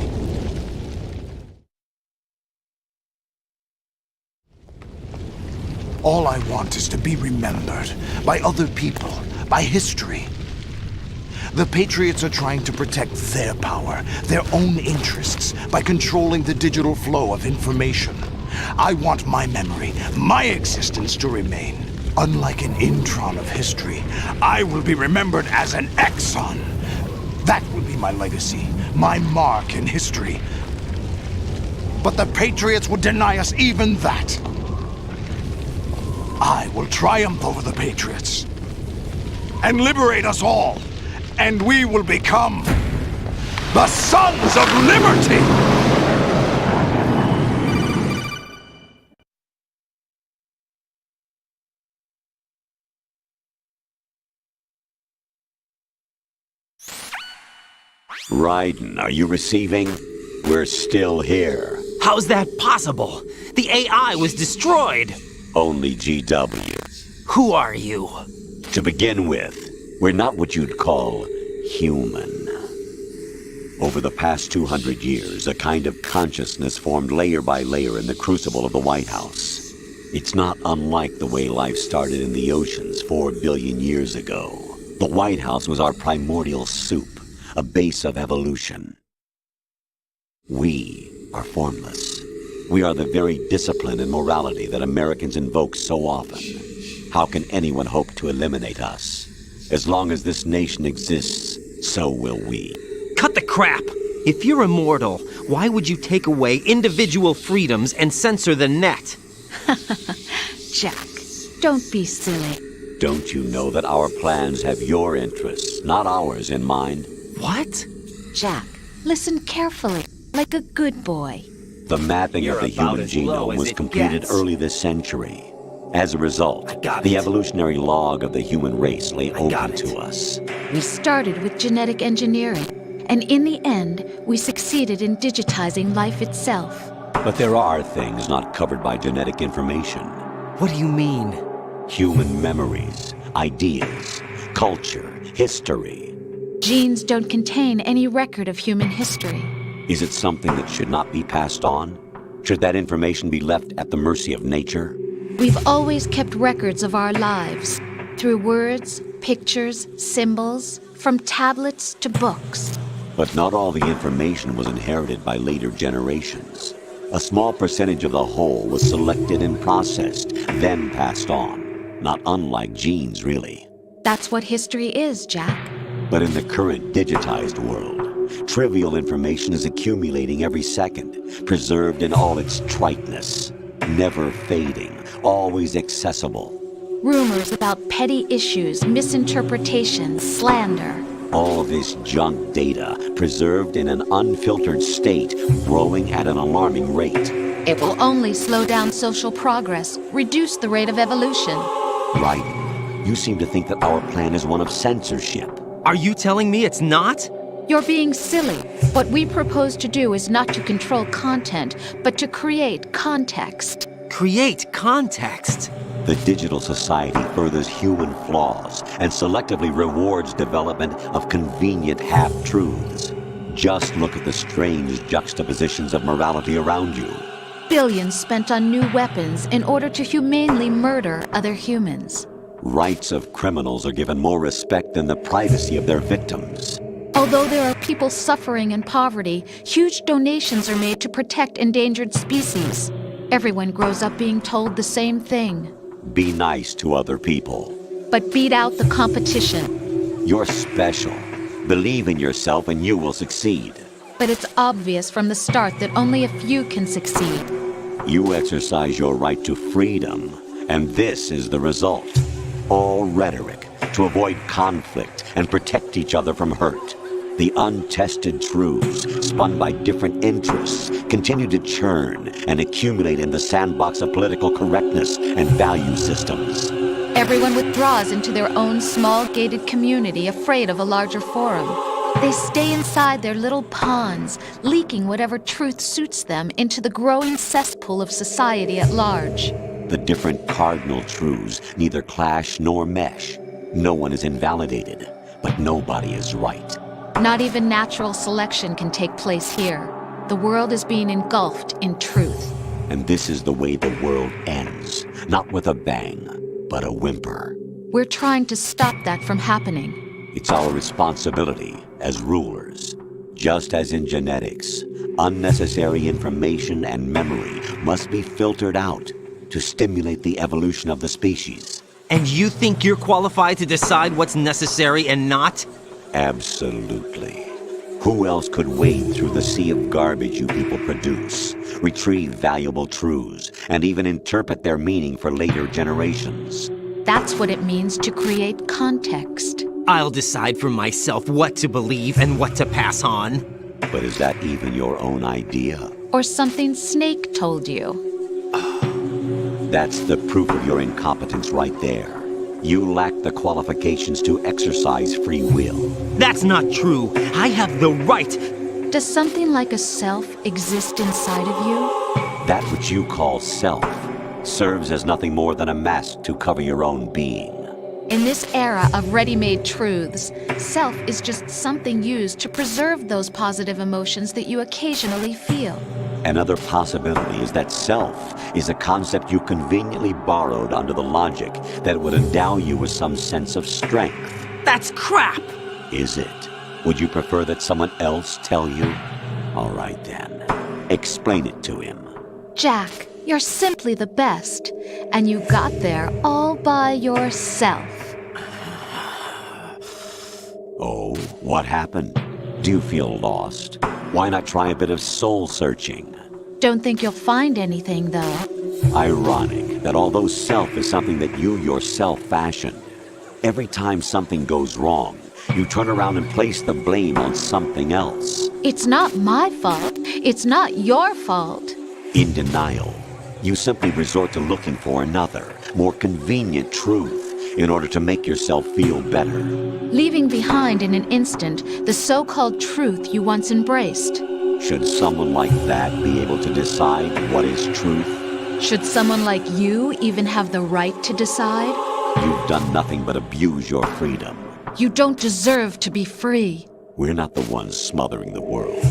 Speaker 10: All I want is to be remembered by other people, by history. The Patriots are trying to protect their power, their own interests, by controlling the digital flow of information. I want my memory, my existence to remain. Unlike an intron of history, I will be remembered as an exon. That will be my legacy, my mark in history. But the Patriots would deny us even that. I will triumph over the Patriots and liberate us all, and we will become the Sons of Liberty!
Speaker 2: Raiden, are you receiving? We're still here.
Speaker 3: How's that possible? The AI was destroyed!
Speaker 2: Only GW.
Speaker 3: Who are you?
Speaker 2: To begin with, we're not what you'd call human. Over the past 200 years, a kind of consciousness formed layer by layer in the crucible of the White House. It's not unlike the way life started in the oceans 4 billion years ago. The White House was our primordial soup, a base of evolution. We are formless. We are the very discipline and morality that Americans invoke so often. How can anyone hope to eliminate us? As long as this nation exists, so will we.
Speaker 3: Cut the crap! If you're immortal, why would you take away individual freedoms and censor the net?
Speaker 5: Jack, don't be silly.
Speaker 2: Don't you know that our plans have your interests, not ours, in mind?
Speaker 3: What?
Speaker 5: Jack, listen carefully, like a good boy.
Speaker 2: The mapping of the human genome was completed early this century. As a result, the evolutionary log of the human race lay open to us.
Speaker 5: We started with genetic engineering, and in the end, we succeeded in digitizing life itself.
Speaker 2: But there are things not covered by genetic information.
Speaker 3: What do you mean?
Speaker 2: Human memories, ideas, culture, history.
Speaker 5: Genes don't contain any record of human history.
Speaker 2: Is it something that should not be passed on? Should that information be left at the mercy of nature?
Speaker 5: We've always kept records of our lives, through words, pictures, symbols, from tablets to books.
Speaker 2: But not all the information was inherited by later generations. A small percentage of the whole was selected and processed, then passed on. Not unlike genes, really.
Speaker 5: That's what history is, Jack.
Speaker 2: But in the current digitized world, trivial information is accumulating every second, preserved in all its triteness, never fading, always accessible.
Speaker 5: Rumors about petty issues, misinterpretations, slander.
Speaker 2: All this junk data, preserved in an unfiltered state, growing at an alarming rate.
Speaker 5: It will only slow down social progress, reduce the rate of evolution.
Speaker 2: Right. You seem to think that our plan is one of censorship.
Speaker 3: Are you telling me it's not?
Speaker 5: You're being silly. What we propose to do is not to control content, but to create context.
Speaker 3: Create context?
Speaker 2: The digital society furthers human flaws and selectively rewards development of convenient half-truths. Just look at the strange juxtapositions of morality around you.
Speaker 5: Billions spent on new weapons in order to humanely murder other humans.
Speaker 2: Rights of criminals are given more respect than the privacy of their victims.
Speaker 5: Although there are people suffering in poverty, huge donations are made to protect endangered species. Everyone grows up being told the same thing.
Speaker 2: Be nice to other people.
Speaker 5: But beat out the competition.
Speaker 2: You're special. Believe in yourself and you will succeed.
Speaker 5: But it's obvious from the start that only a few can succeed.
Speaker 2: You exercise your right to freedom, and this is the result. All rhetoric to avoid conflict and protect each other from hurt. The untested truths, spun by different interests, continue to churn and accumulate in the sandbox of political correctness and value systems.
Speaker 5: Everyone withdraws into their own small gated community, afraid of a larger forum. They stay inside their little ponds, leaking whatever truth suits them into the growing cesspool of society at large.
Speaker 2: The different cardinal truths neither clash nor mesh. No one is invalidated, but nobody is right.
Speaker 5: Not even natural selection can take place here. The world is being engulfed in truth.
Speaker 2: And this is the way the world ends, not with a bang, but a whimper.
Speaker 5: We're trying to stop that from happening.
Speaker 2: It's our responsibility as rulers. Just as in genetics, unnecessary information and memory must be filtered out to stimulate the evolution of the species.
Speaker 3: And you think you're qualified to decide what's necessary and not?
Speaker 2: Absolutely. Who else could wade through the sea of garbage you people produce, retrieve valuable truths, and even interpret their meaning for later generations?
Speaker 5: That's what it means to create context.
Speaker 3: I'll decide for myself what to believe and what to pass on.
Speaker 2: But is that even your own idea?
Speaker 5: Or something Snake told you?
Speaker 2: That's the proof of your incompetence right there. You lack the qualifications to exercise free will.
Speaker 3: That's not true. I have the right.
Speaker 5: Does something like a self exist inside of you?
Speaker 2: That which you call self serves as nothing more than a mask to cover your own being.
Speaker 5: In this era of ready-made truths, self is just something used to preserve those positive emotions that you occasionally feel.
Speaker 2: Another possibility is that self is a concept you conveniently borrowed under the logic that would endow you with some sense of strength.
Speaker 3: That's crap!
Speaker 2: Is it? Would you prefer that someone else tell you? All right then. Explain it to him.
Speaker 5: Jack, you're simply the best, and you got there all by yourself.
Speaker 2: Oh, what happened? Do you feel lost? Why not try a bit of soul searching?
Speaker 5: Don't think you'll find anything, though.
Speaker 2: Ironic that although self is something that you yourself fashioned, every time something goes wrong, you turn around and place the blame on something else.
Speaker 5: It's not my fault. It's not your fault.
Speaker 2: In denial, you simply resort to looking for another, more convenient truth in order to make yourself feel better.
Speaker 5: Leaving behind in an instant the so-called truth you once embraced.
Speaker 2: Should someone like that be able to decide what is truth?
Speaker 5: Should someone like you even have the right to decide?
Speaker 2: You've done nothing but abuse your freedom.
Speaker 5: You don't deserve to be free.
Speaker 2: We're not the ones smothering the world.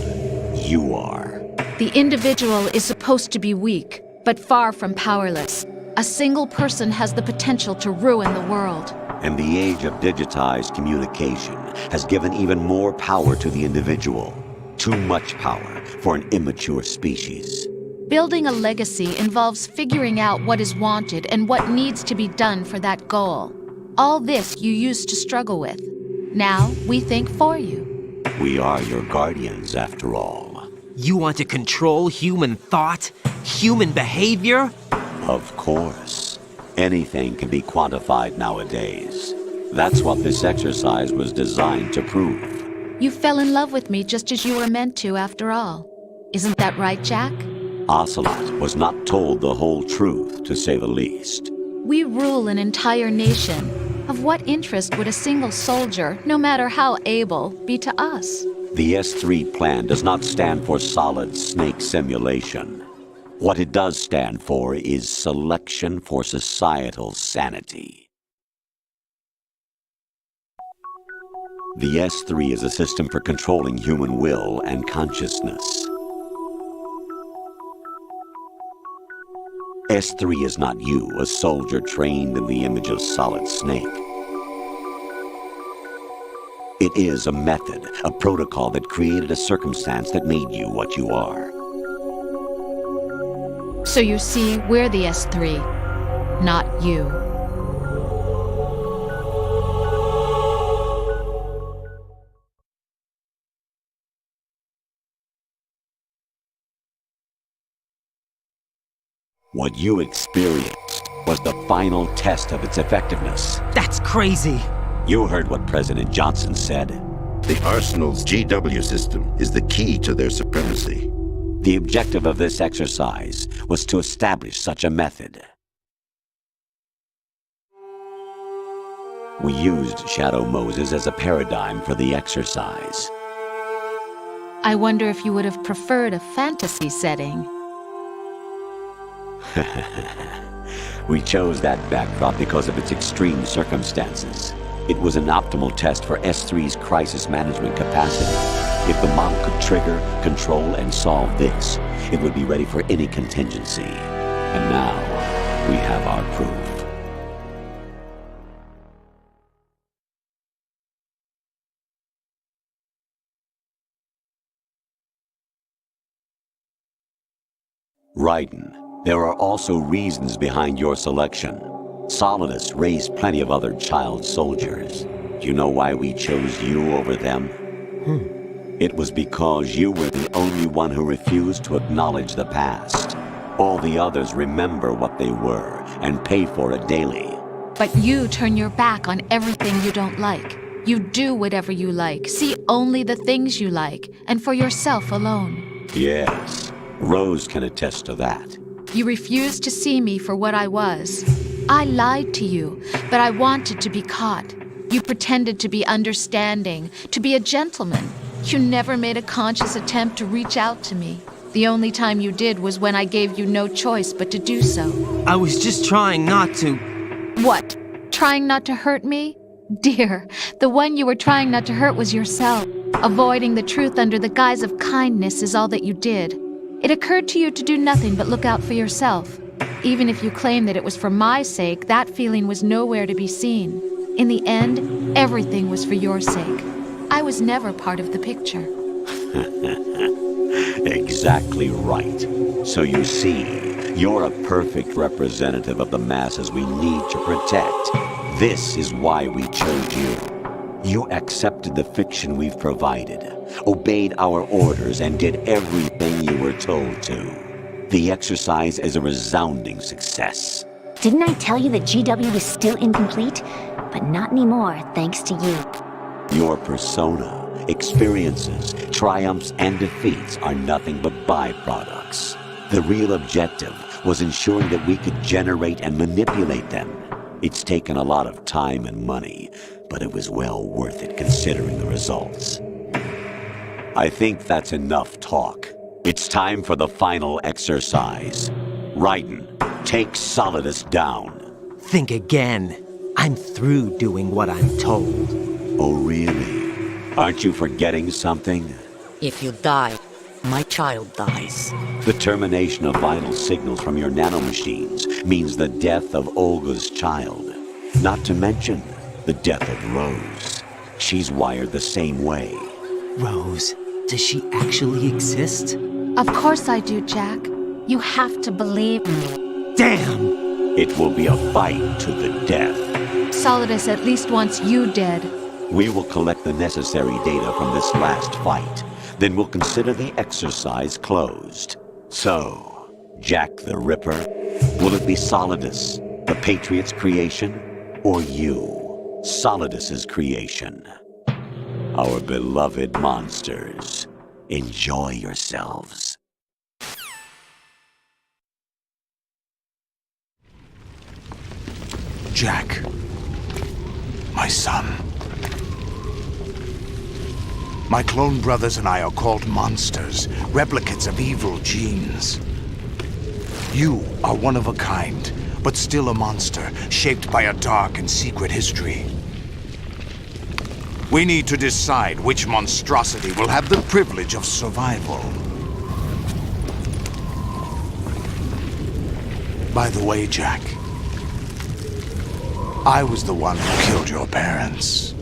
Speaker 2: You are.
Speaker 5: The individual is supposed to be weak, but far from powerless. A single person has the potential to ruin the world.
Speaker 2: And the age of digitized communication has given even more power to the individual. Too much power for an immature species.
Speaker 5: Building a legacy involves figuring out what is wanted and what needs to be done for that goal. All this you used to struggle with. Now we think for you.
Speaker 2: We are your guardians, after all.
Speaker 3: You want to control human thought? Human behavior?
Speaker 2: Of course. Anything can be quantified nowadays. That's what this exercise was designed to prove.
Speaker 5: You fell in love with me just as you were meant to, after all. Isn't that right, Jack?
Speaker 2: Ocelot was not told the whole truth, to say the least.
Speaker 5: We rule an entire nation. Of what interest would a single soldier, no matter how able, be to us?
Speaker 2: The S3 plan does not stand for solid snake simulation. What it does stand for is selection for societal sanity. The S3 is a system for controlling human will and consciousness. S3 is not you, a soldier trained in the image of Solid Snake. It is a method, a protocol that created a circumstance that made you what you are.
Speaker 5: So you see, we're the S3, not you.
Speaker 2: What you experienced was the final test of its effectiveness.
Speaker 3: That's crazy.
Speaker 2: You heard what President Johnson said.
Speaker 13: The Arsenal's GW system is the key to their supremacy.
Speaker 2: The objective of this exercise was to establish such a method. We used Shadow Moses as a paradigm for the exercise.
Speaker 5: I wonder if you would have preferred a fantasy setting.
Speaker 2: We chose that backdrop because of its extreme circumstances. It was an optimal test for S3's crisis management capacity. If the model could trigger, control, and solve this, it would be ready for any contingency. And now, we have our proof. Raiden, there are also reasons behind your selection. Solidus raised plenty of other child soldiers. Do you know why we chose you over them? It was because you were the only one who refused to acknowledge the past. All the others remember what they were and pay for it daily.
Speaker 5: But you turn your back on everything you don't like. You do whatever you like, see only the things you like, and for yourself alone.
Speaker 2: Yes, Rose can attest to that.
Speaker 5: You refused to see me for what I was. I lied to you, but I wanted to be caught. You pretended to be understanding, to be a gentleman. You never made a conscious attempt to reach out to me. The only time you did was when I gave you no choice but to do so.
Speaker 3: I was just trying not to.
Speaker 5: What? Trying not to hurt me? Dear, the one you were trying not to hurt was yourself. Avoiding the truth under the guise of kindness is all that you did. It occurred to you to do nothing but look out for yourself. Even if you claim that it was for my sake, that feeling was nowhere to be seen. In the end, everything was for your sake. I was never part of the picture.
Speaker 2: Exactly right. So you see, you're a perfect representative of the masses we need to protect. This is why we chose you. You accepted the fiction we've provided, obeyed our orders, and did everything you were told to. The exercise is a resounding success.
Speaker 14: Didn't I tell you that GW was still incomplete? But not anymore, thanks to you.
Speaker 2: Your persona, experiences, triumphs, and defeats are nothing but byproducts. The real objective was ensuring that we could generate and manipulate them. It's taken a lot of time and money, but it was well worth it considering the results. I think that's enough talk. It's time for the final exercise. Raiden, take Solidus down.
Speaker 3: Think again. I'm through doing what I'm told.
Speaker 2: Oh, really? Aren't you forgetting something?
Speaker 11: If you die, my child dies.
Speaker 2: The termination of vital signals from your nanomachines means the death of Olga's child. Not to mention the death of Rose. She's wired the same way.
Speaker 3: Rose, does she actually exist?
Speaker 5: Of course I do, Jack. You have to believe me.
Speaker 3: Damn!
Speaker 2: It will be a fight to the death.
Speaker 5: Solidus at least wants you dead.
Speaker 2: We will collect the necessary data from this last fight. Then we'll consider the exercise closed. So, Jack the Ripper, will it be Solidus, the Patriot's creation, or you, Solidus's creation? Our beloved monsters, enjoy yourselves.
Speaker 10: Jack, my son. My clone brothers and I are called monsters, replicates of evil genes. You are one of a kind, but still a monster, shaped by a dark and secret history. We need to decide which monstrosity will have the privilege of survival. By the way, Jack, I was the one who killed your parents.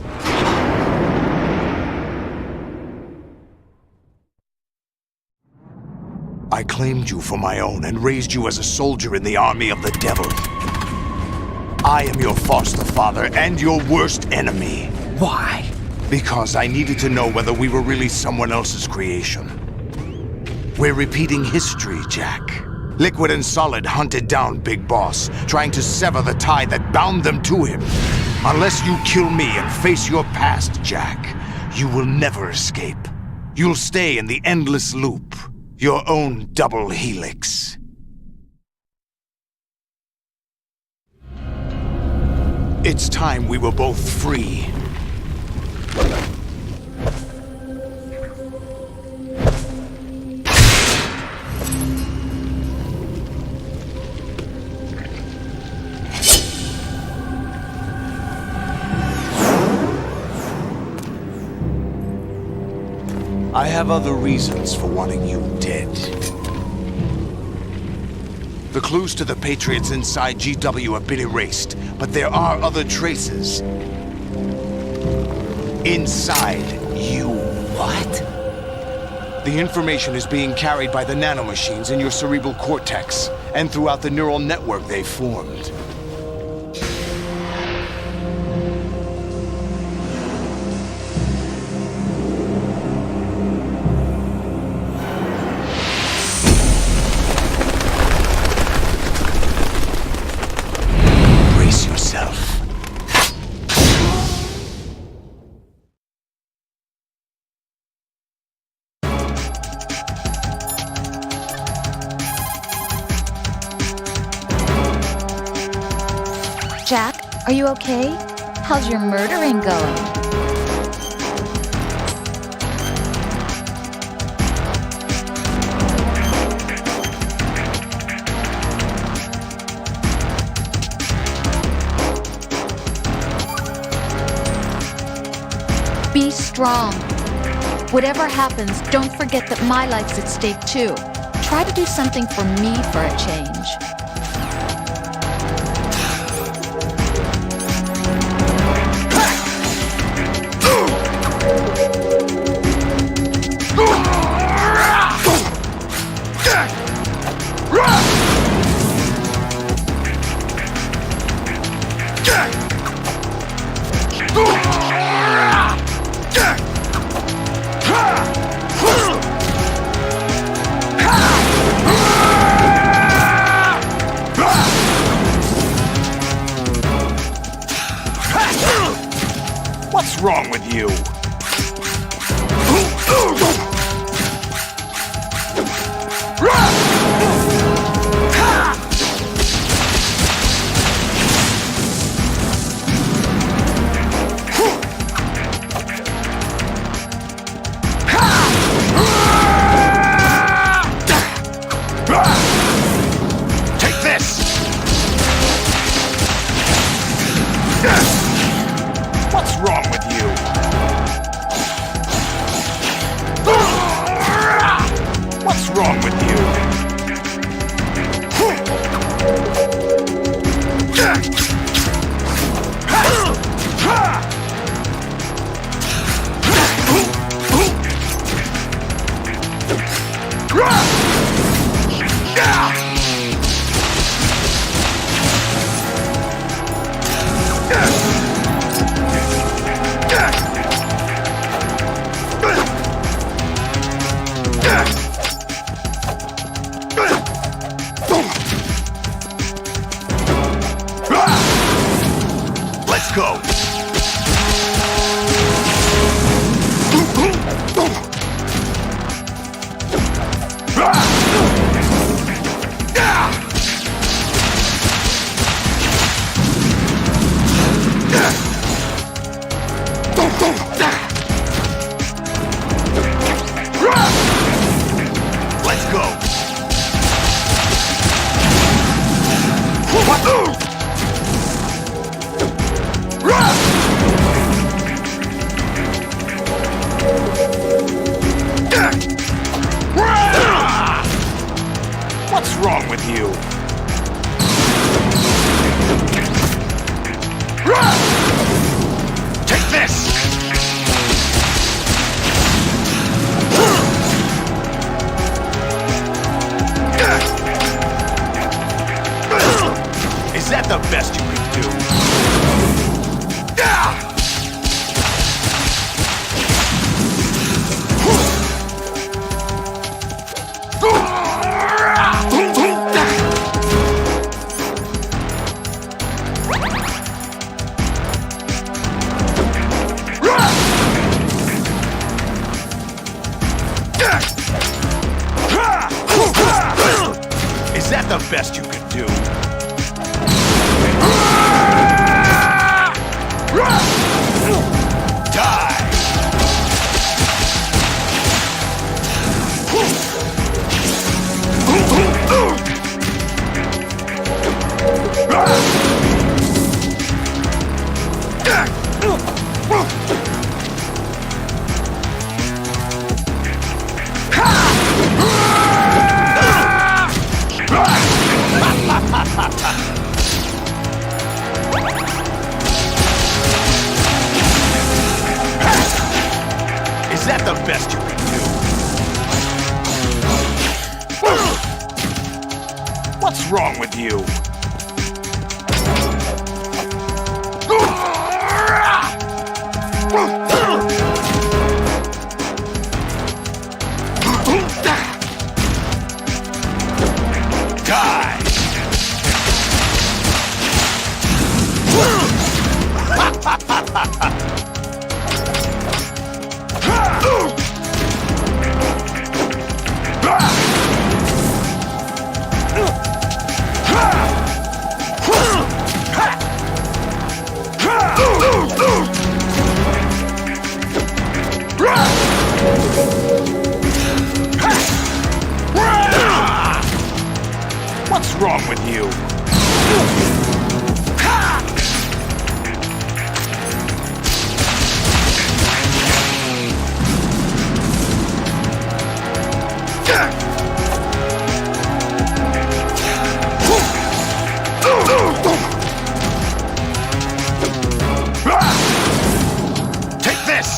Speaker 10: I claimed you for my own and raised you as a soldier in the army of the devil. I am your foster father and your worst enemy.
Speaker 8: Why?
Speaker 10: Because I needed to know whether we were really someone else's creation. We're repeating history, Jack. Liquid and Solid hunted down Big Boss, trying to sever the tie that bound them to him. Unless you kill me and face your past, Jack, you will never escape. You'll stay in the endless loop, your own double helix. It's time we were both free. I have other reasons for wanting you dead. The clues to the Patriots inside GW have been erased, but there are other traces. Inside you.
Speaker 3: What?
Speaker 10: The information is being carried by the nanomachines in your cerebral cortex, and throughout the neural network they formed.
Speaker 5: Jack, are you okay? How's your murdering going? Be strong. Whatever happens, don't forget that my life's at stake too. Try to do something for me for a change.
Speaker 10: What's wrong with you? Take this! What's wrong with you? What's wrong with you? Let's go! Let's go! What's wrong with you? Take this!
Speaker 4: that the best you can do? Is that the best you can do? What's wrong with you? What's wrong with you? Take this!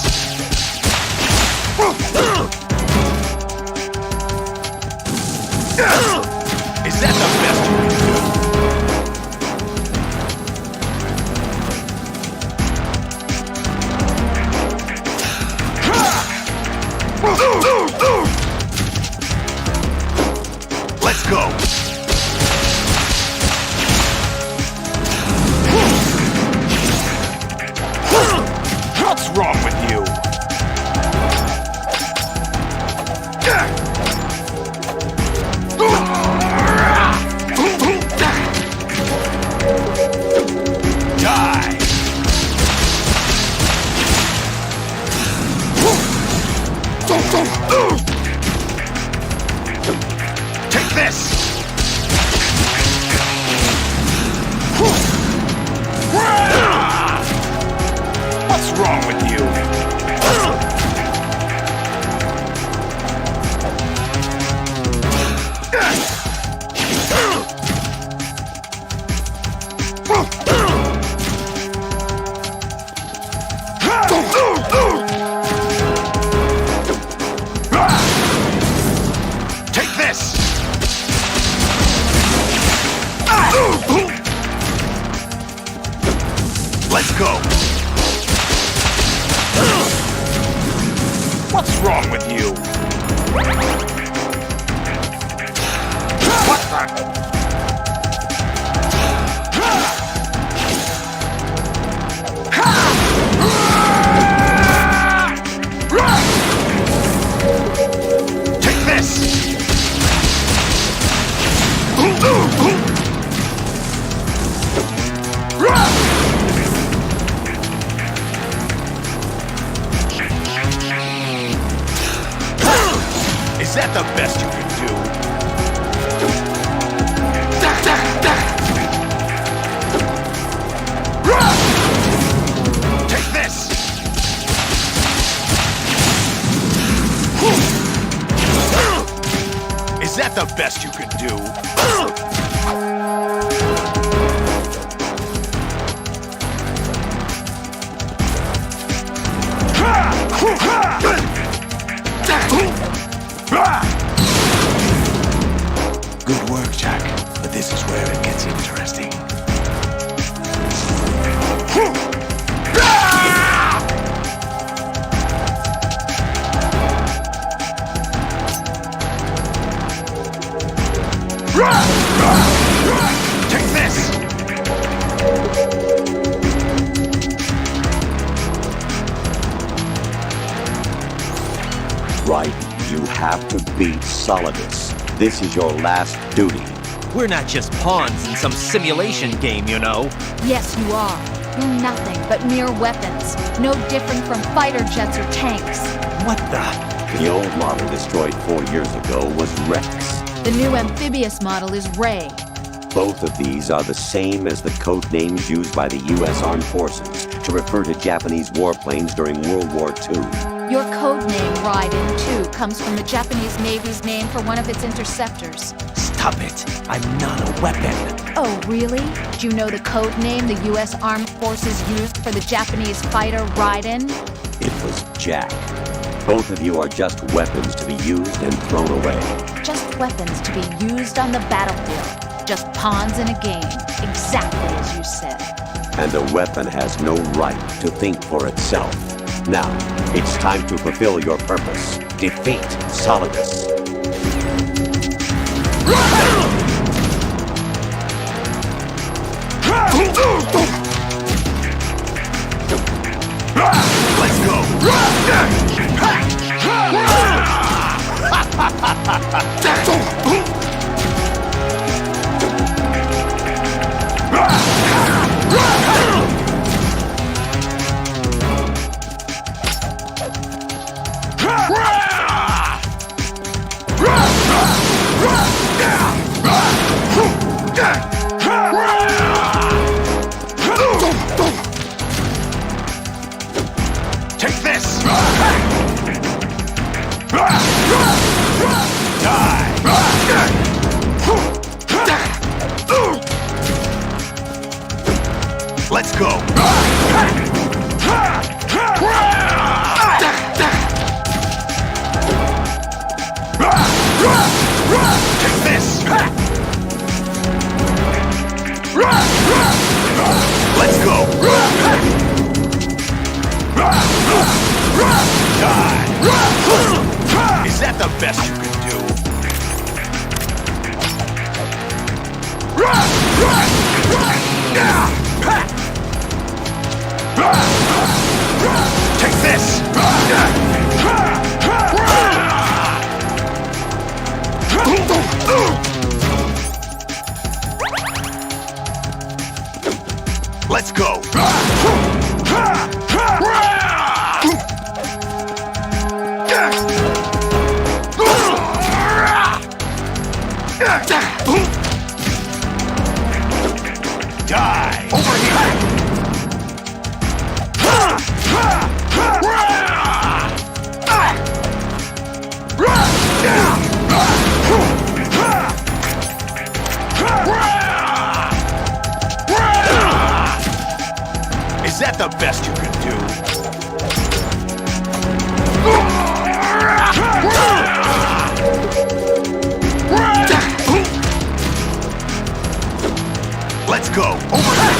Speaker 4: Is that the best you can do? Let's go! What's wrong with you? Die! Take this! What's wrong with you? Take this! Let's go! What's wrong with you? What the? Take this! Is that the best you can do? Take this! Is that the best you can do? Good work, Jack. But this is where it gets interesting. Take this!
Speaker 2: Right, you have to beat Solidus. This is your last duty.
Speaker 3: We're not just pawns in some simulation game, you know.
Speaker 5: Yes, you are. You're nothing but mere weapons. No different from fighter jets or tanks.
Speaker 3: What the?
Speaker 2: The old model destroyed 4 years ago was Rex.
Speaker 5: The new amphibious model is Ray.
Speaker 2: Both of these are the same as the code names used by the U.S. Armed Forces to refer to Japanese warplanes during World War II.
Speaker 5: Your code name, Raiden 2, comes from the Japanese Navy's name for one of its interceptors.
Speaker 3: Stop it. I'm not a weapon.
Speaker 5: Oh, really? Do you know the code name the U.S. Armed Forces used for the Japanese fighter Raiden?
Speaker 2: It was Jack. Both of you are just weapons to be used and thrown away.
Speaker 5: Just weapons to be used on the battlefield. Just pawns in a game. Exactly as you said.
Speaker 2: And a weapon has no right to think for itself. Now, it's time to fulfill your purpose. Defeat Solidus.
Speaker 10: Let's go!
Speaker 4: Take this!
Speaker 10: Let's go!
Speaker 4: Take this!
Speaker 10: Let's go!
Speaker 4: Is that the best you can do?
Speaker 10: Take this!
Speaker 4: Let's go!
Speaker 10: Die!
Speaker 4: Over here! Is that the best you can do?
Speaker 10: Let's go! Over here!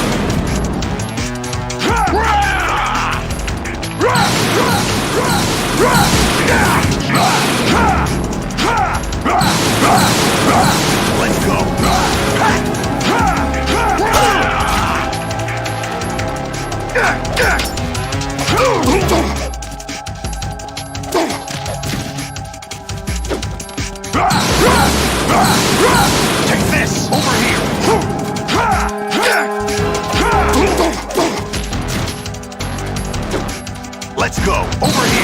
Speaker 10: Let's go!
Speaker 4: Take this! Over here!
Speaker 10: Let's go! Over here!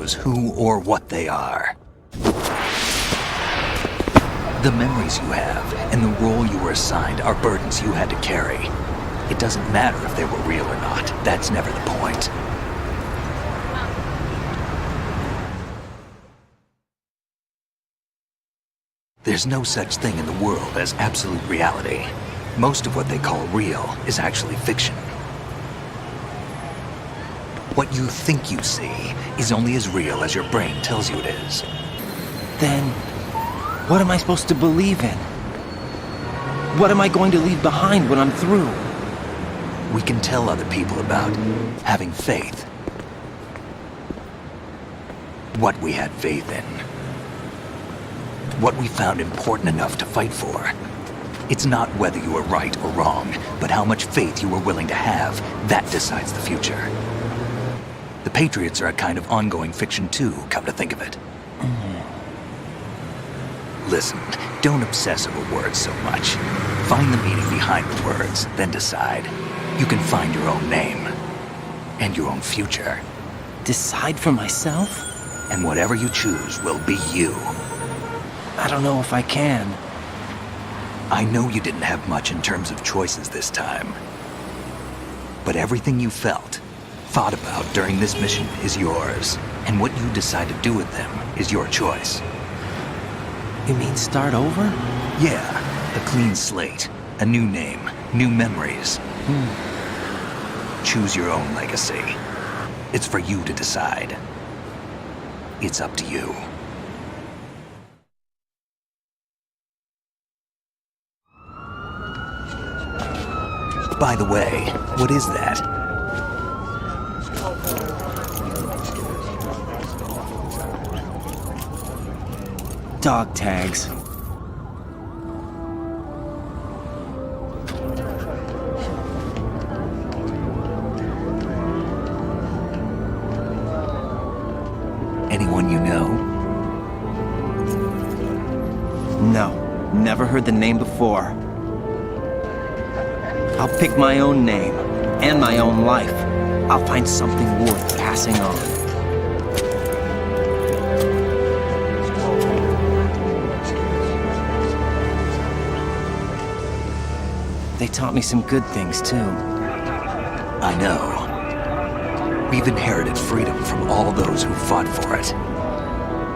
Speaker 7: knows who or what they are. The memories you have and the role you were assigned are burdens you had to carry. It doesn't matter if they were real or not. That's never the point. There's no such thing in the world as absolute reality. Most of what they call real is actually fiction. What you think you see is only as real as your brain tells you it is.
Speaker 3: Then, what am I supposed to believe in? What am I going to leave behind when I'm through?
Speaker 7: We can tell other people about having faith. What we had faith in. What we found important enough to fight for. It's not whether you were right or wrong, but how much faith you were willing to have. That decides the future. The Patriots are a kind of ongoing fiction too, come to think of it. Listen, don't obsess over words so much. Find the meaning behind the words, then decide. You can find your own name. And your own future.
Speaker 3: Decide for myself?
Speaker 7: And whatever you choose will be you.
Speaker 3: I don't know if I can.
Speaker 7: I know you didn't have much in terms of choices this time. But everything you felt, thought about during this mission is yours. And what you decide to do with them is your choice.
Speaker 3: You mean start over?
Speaker 7: Yeah, a clean slate, a new name, new memories. Choose your own legacy. It's for you to decide. It's up to you. By the way, what is that?
Speaker 3: Dog tags.
Speaker 7: Anyone you know?
Speaker 3: No, never heard the name before. I'll pick my own name, and my own life. I'll find something worth passing on. They taught me some good things, too.
Speaker 7: I know. We've inherited freedom from all those who fought for it.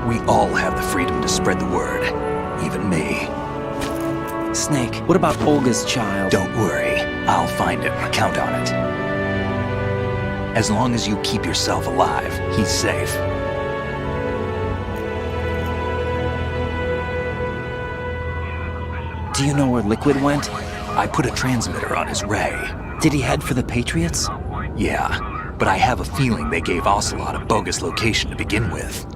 Speaker 7: We all have the freedom to spread the word, even me.
Speaker 3: Snake, what about Olga's child?
Speaker 7: Don't worry, I'll find him. Count on it. As long as you keep yourself alive, he's safe.
Speaker 3: Do you know where Liquid went?
Speaker 7: I put a transmitter on his ray.
Speaker 3: Did he head for the Patriots?
Speaker 7: Yeah, but I have a feeling they gave Ocelot a bogus location to begin with.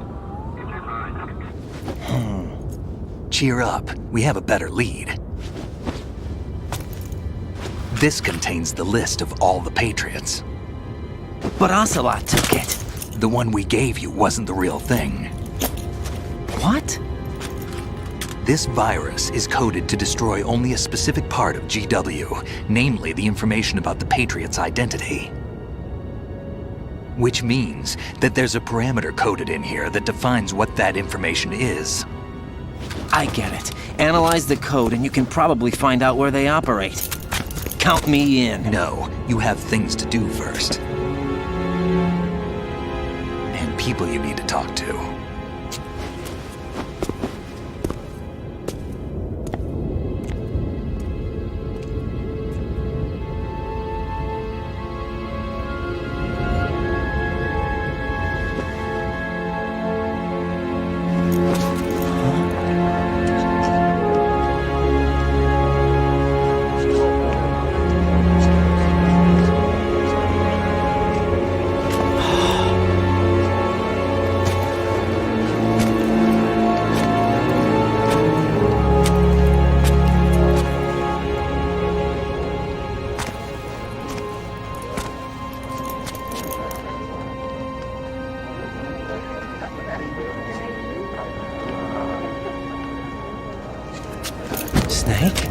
Speaker 7: Cheer up, we have a better lead. This contains the list of all the Patriots.
Speaker 3: But Ocelot took it.
Speaker 7: The one we gave you wasn't the real thing.
Speaker 3: What?
Speaker 7: This virus is coded to destroy only a specific part of GW, namely the information about the Patriots' identity. Which means that there's a parameter coded in here that defines what that information is.
Speaker 3: I get it. Analyze the code and you can probably find out where they operate. Count me in.
Speaker 7: No, you have things to do first. And people you need to talk to.
Speaker 3: Snake?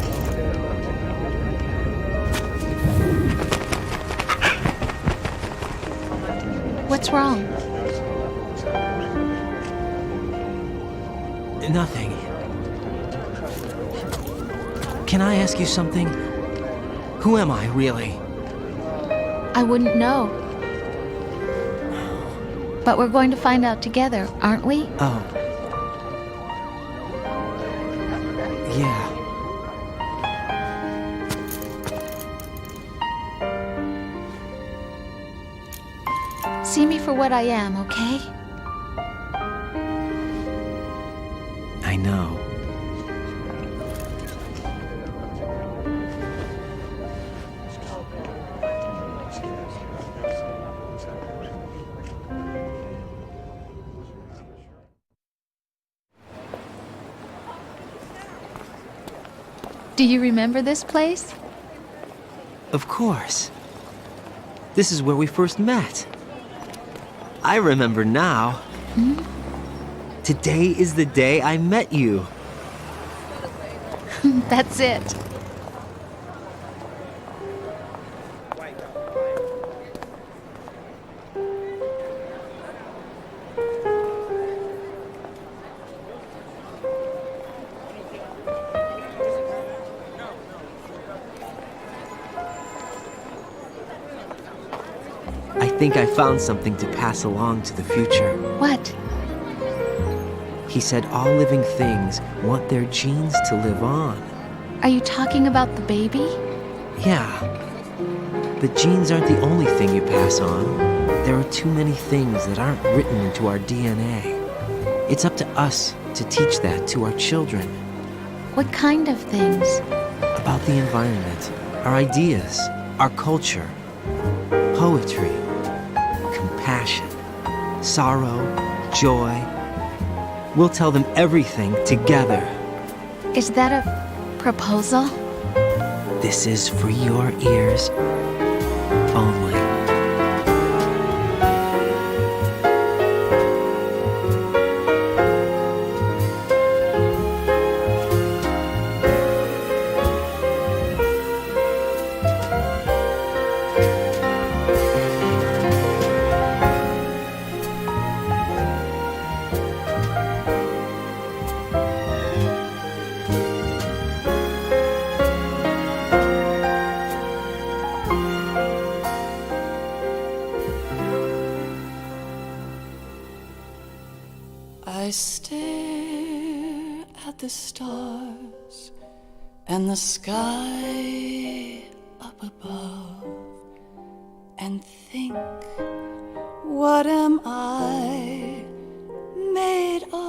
Speaker 5: What's wrong?
Speaker 3: Nothing. Can I ask you something? Who am I, really?
Speaker 5: I wouldn't know. But we're going to find out together, aren't we?
Speaker 3: Oh. Yeah.
Speaker 5: See me for what I am, okay?
Speaker 3: I know.
Speaker 5: Do you remember this place?
Speaker 3: Of course. This is where we first met. I remember now. Today is the day I met you.
Speaker 5: That's it.
Speaker 3: I think I found something to pass along to the future.
Speaker 5: What?
Speaker 3: He said all living things want their genes to live on.
Speaker 5: Are you talking about the baby?
Speaker 3: Yeah. The genes aren't the only thing you pass on. There are too many things that aren't written into our DNA. It's up to us to teach that to our children.
Speaker 5: What kind of things?
Speaker 3: About the environment, our ideas, our culture, poetry, compassion, sorrow, joy. We'll tell them everything together.
Speaker 5: Is that a proposal?
Speaker 3: This is for your ears only.
Speaker 11: I stare at the stars and the sky up above and think, what am I made of?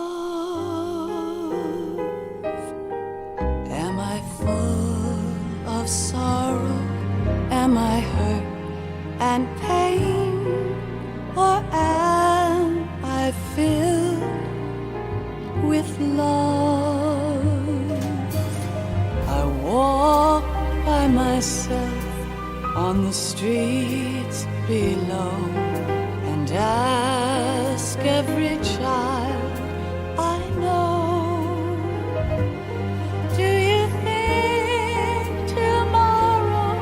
Speaker 11: Am I full of sorrow? Am I hurt and pain? Or am I filled with love? I walk by myself on the streets below and ask every child I know, do you think tomorrow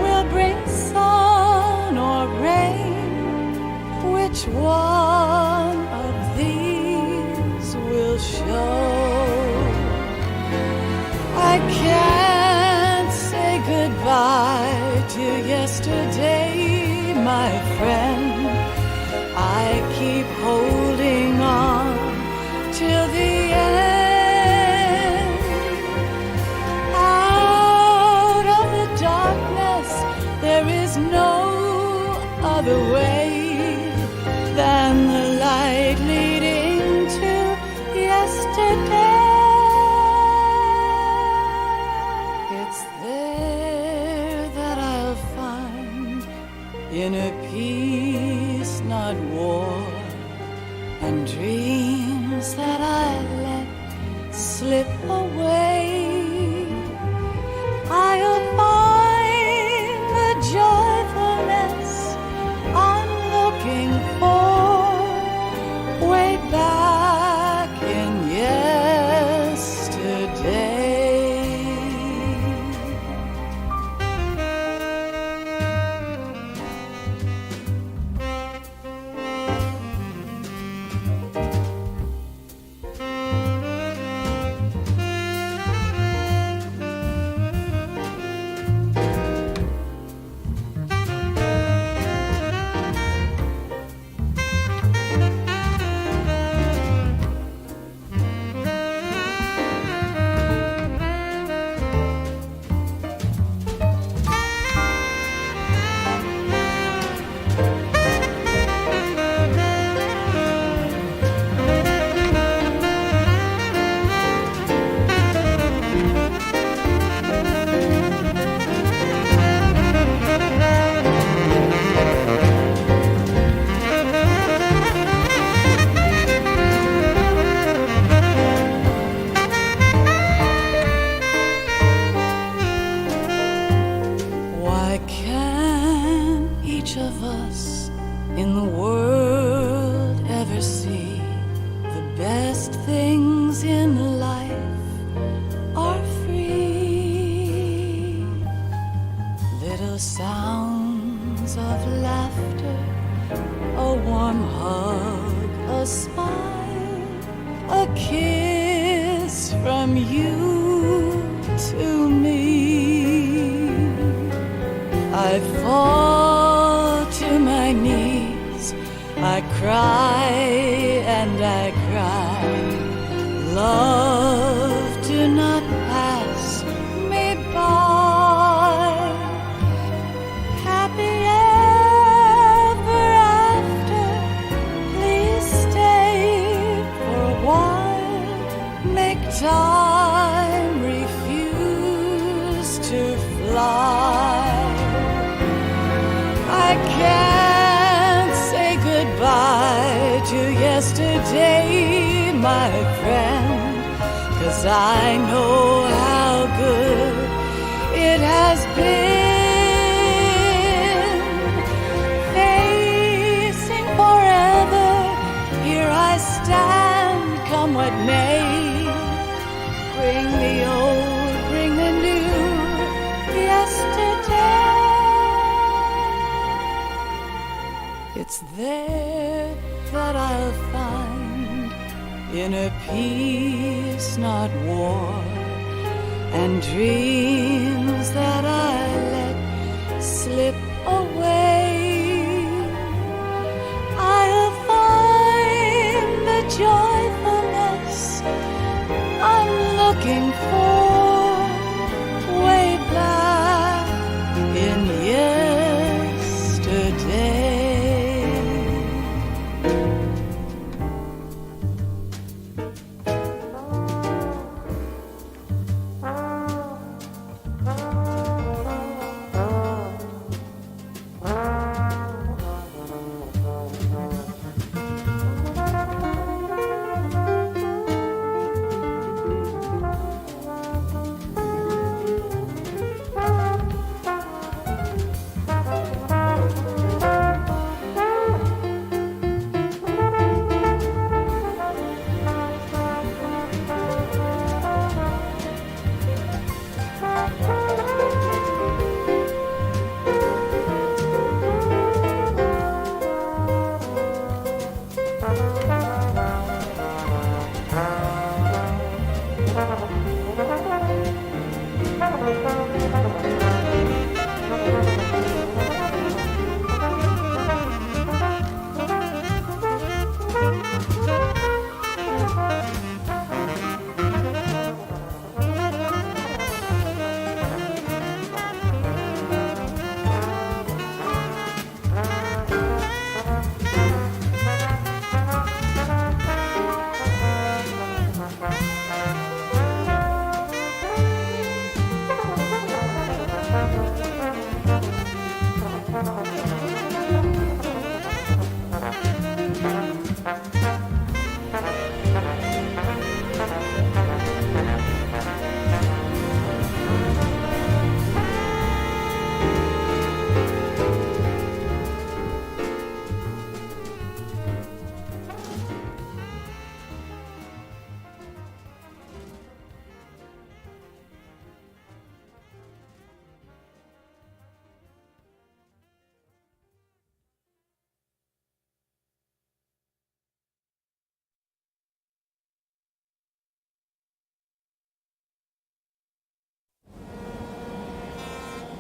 Speaker 11: will bring sun or rain? Which one of these will show? I can't say goodbye to yesterday, my friend. I keep holding on till the end. Out of the darkness, there is no other way than the light leading to yesterday. It's there that I'll find inner peace, not war, and dreams that I let slip away. I'll find the joyfulness I'm looking for way back in yesterday. Most things in life are free. Little sounds of laughter, a warm hug, a smile, a kiss from you to me. I fall to my knees, I cry and I cry. Love, do not pass me by. Happy ever after, please stay for a while. Make time refuse to fly. I can't say goodbye to yesterday, my friend, 'cause I know how good it has been. Facing forever, here I stand, come what may. Bring the old, bring the new, yesterday. It's there that I'll find inner peace, not war, and dreams that I let slip away. I'll find the joyfulness I'm looking for way back in yesterday.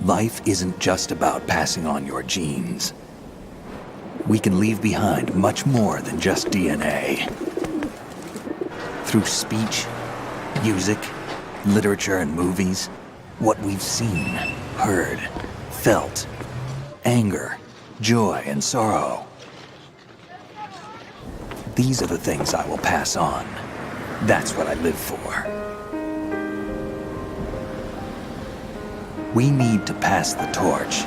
Speaker 7: Life isn't just about passing on your genes. We can leave behind much more than just DNA. Through speech, music, literature, and movies, what we've seen, heard, felt, anger, joy, and sorrow. These are the things I will pass on. That's what I live for. We need to pass the torch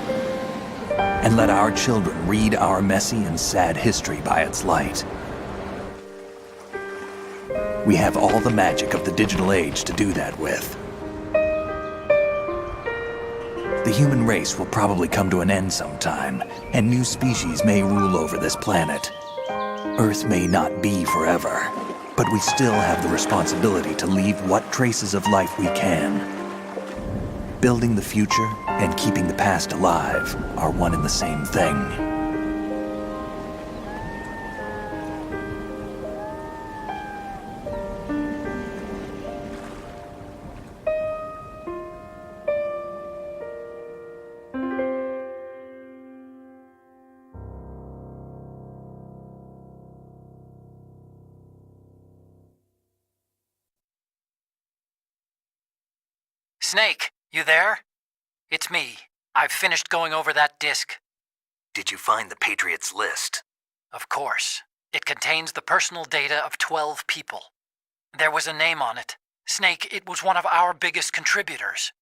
Speaker 7: and let our children read our messy and sad history by its light. We have all the magic of the digital age to do that with. The human race will probably come to an end sometime, and new species may rule over this planet. Earth may not be forever, But we still have the responsibility to leave what traces of life we can. Building the future and keeping the past alive are one and the same thing.
Speaker 8: Snake, you there? It's me. I've finished going over that disk.
Speaker 7: Did you find the Patriots list?
Speaker 8: Of course. It contains the personal data of 12 people. There was a name on it. Snake, it was one of our biggest contributors.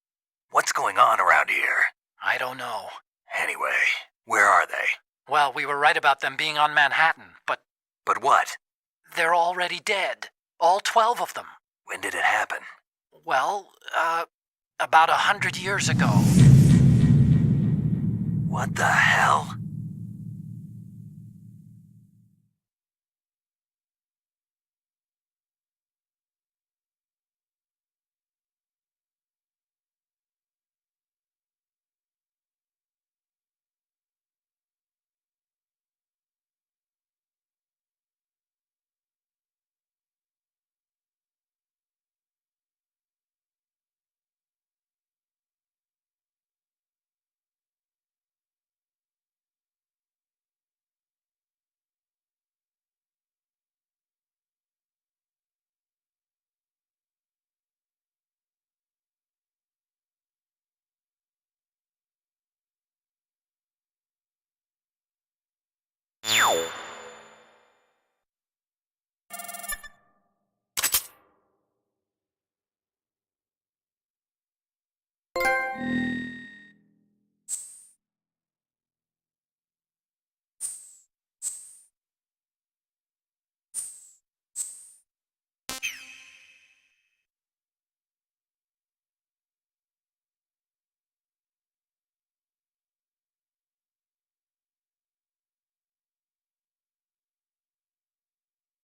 Speaker 7: What's going on around here?
Speaker 8: I don't know.
Speaker 7: Anyway, where are they?
Speaker 8: Well, we were right about them being on Manhattan, but...
Speaker 7: But what?
Speaker 8: They're already dead. All 12 of them.
Speaker 7: When did it happen?
Speaker 8: Well, about 100 years ago.
Speaker 7: What the hell?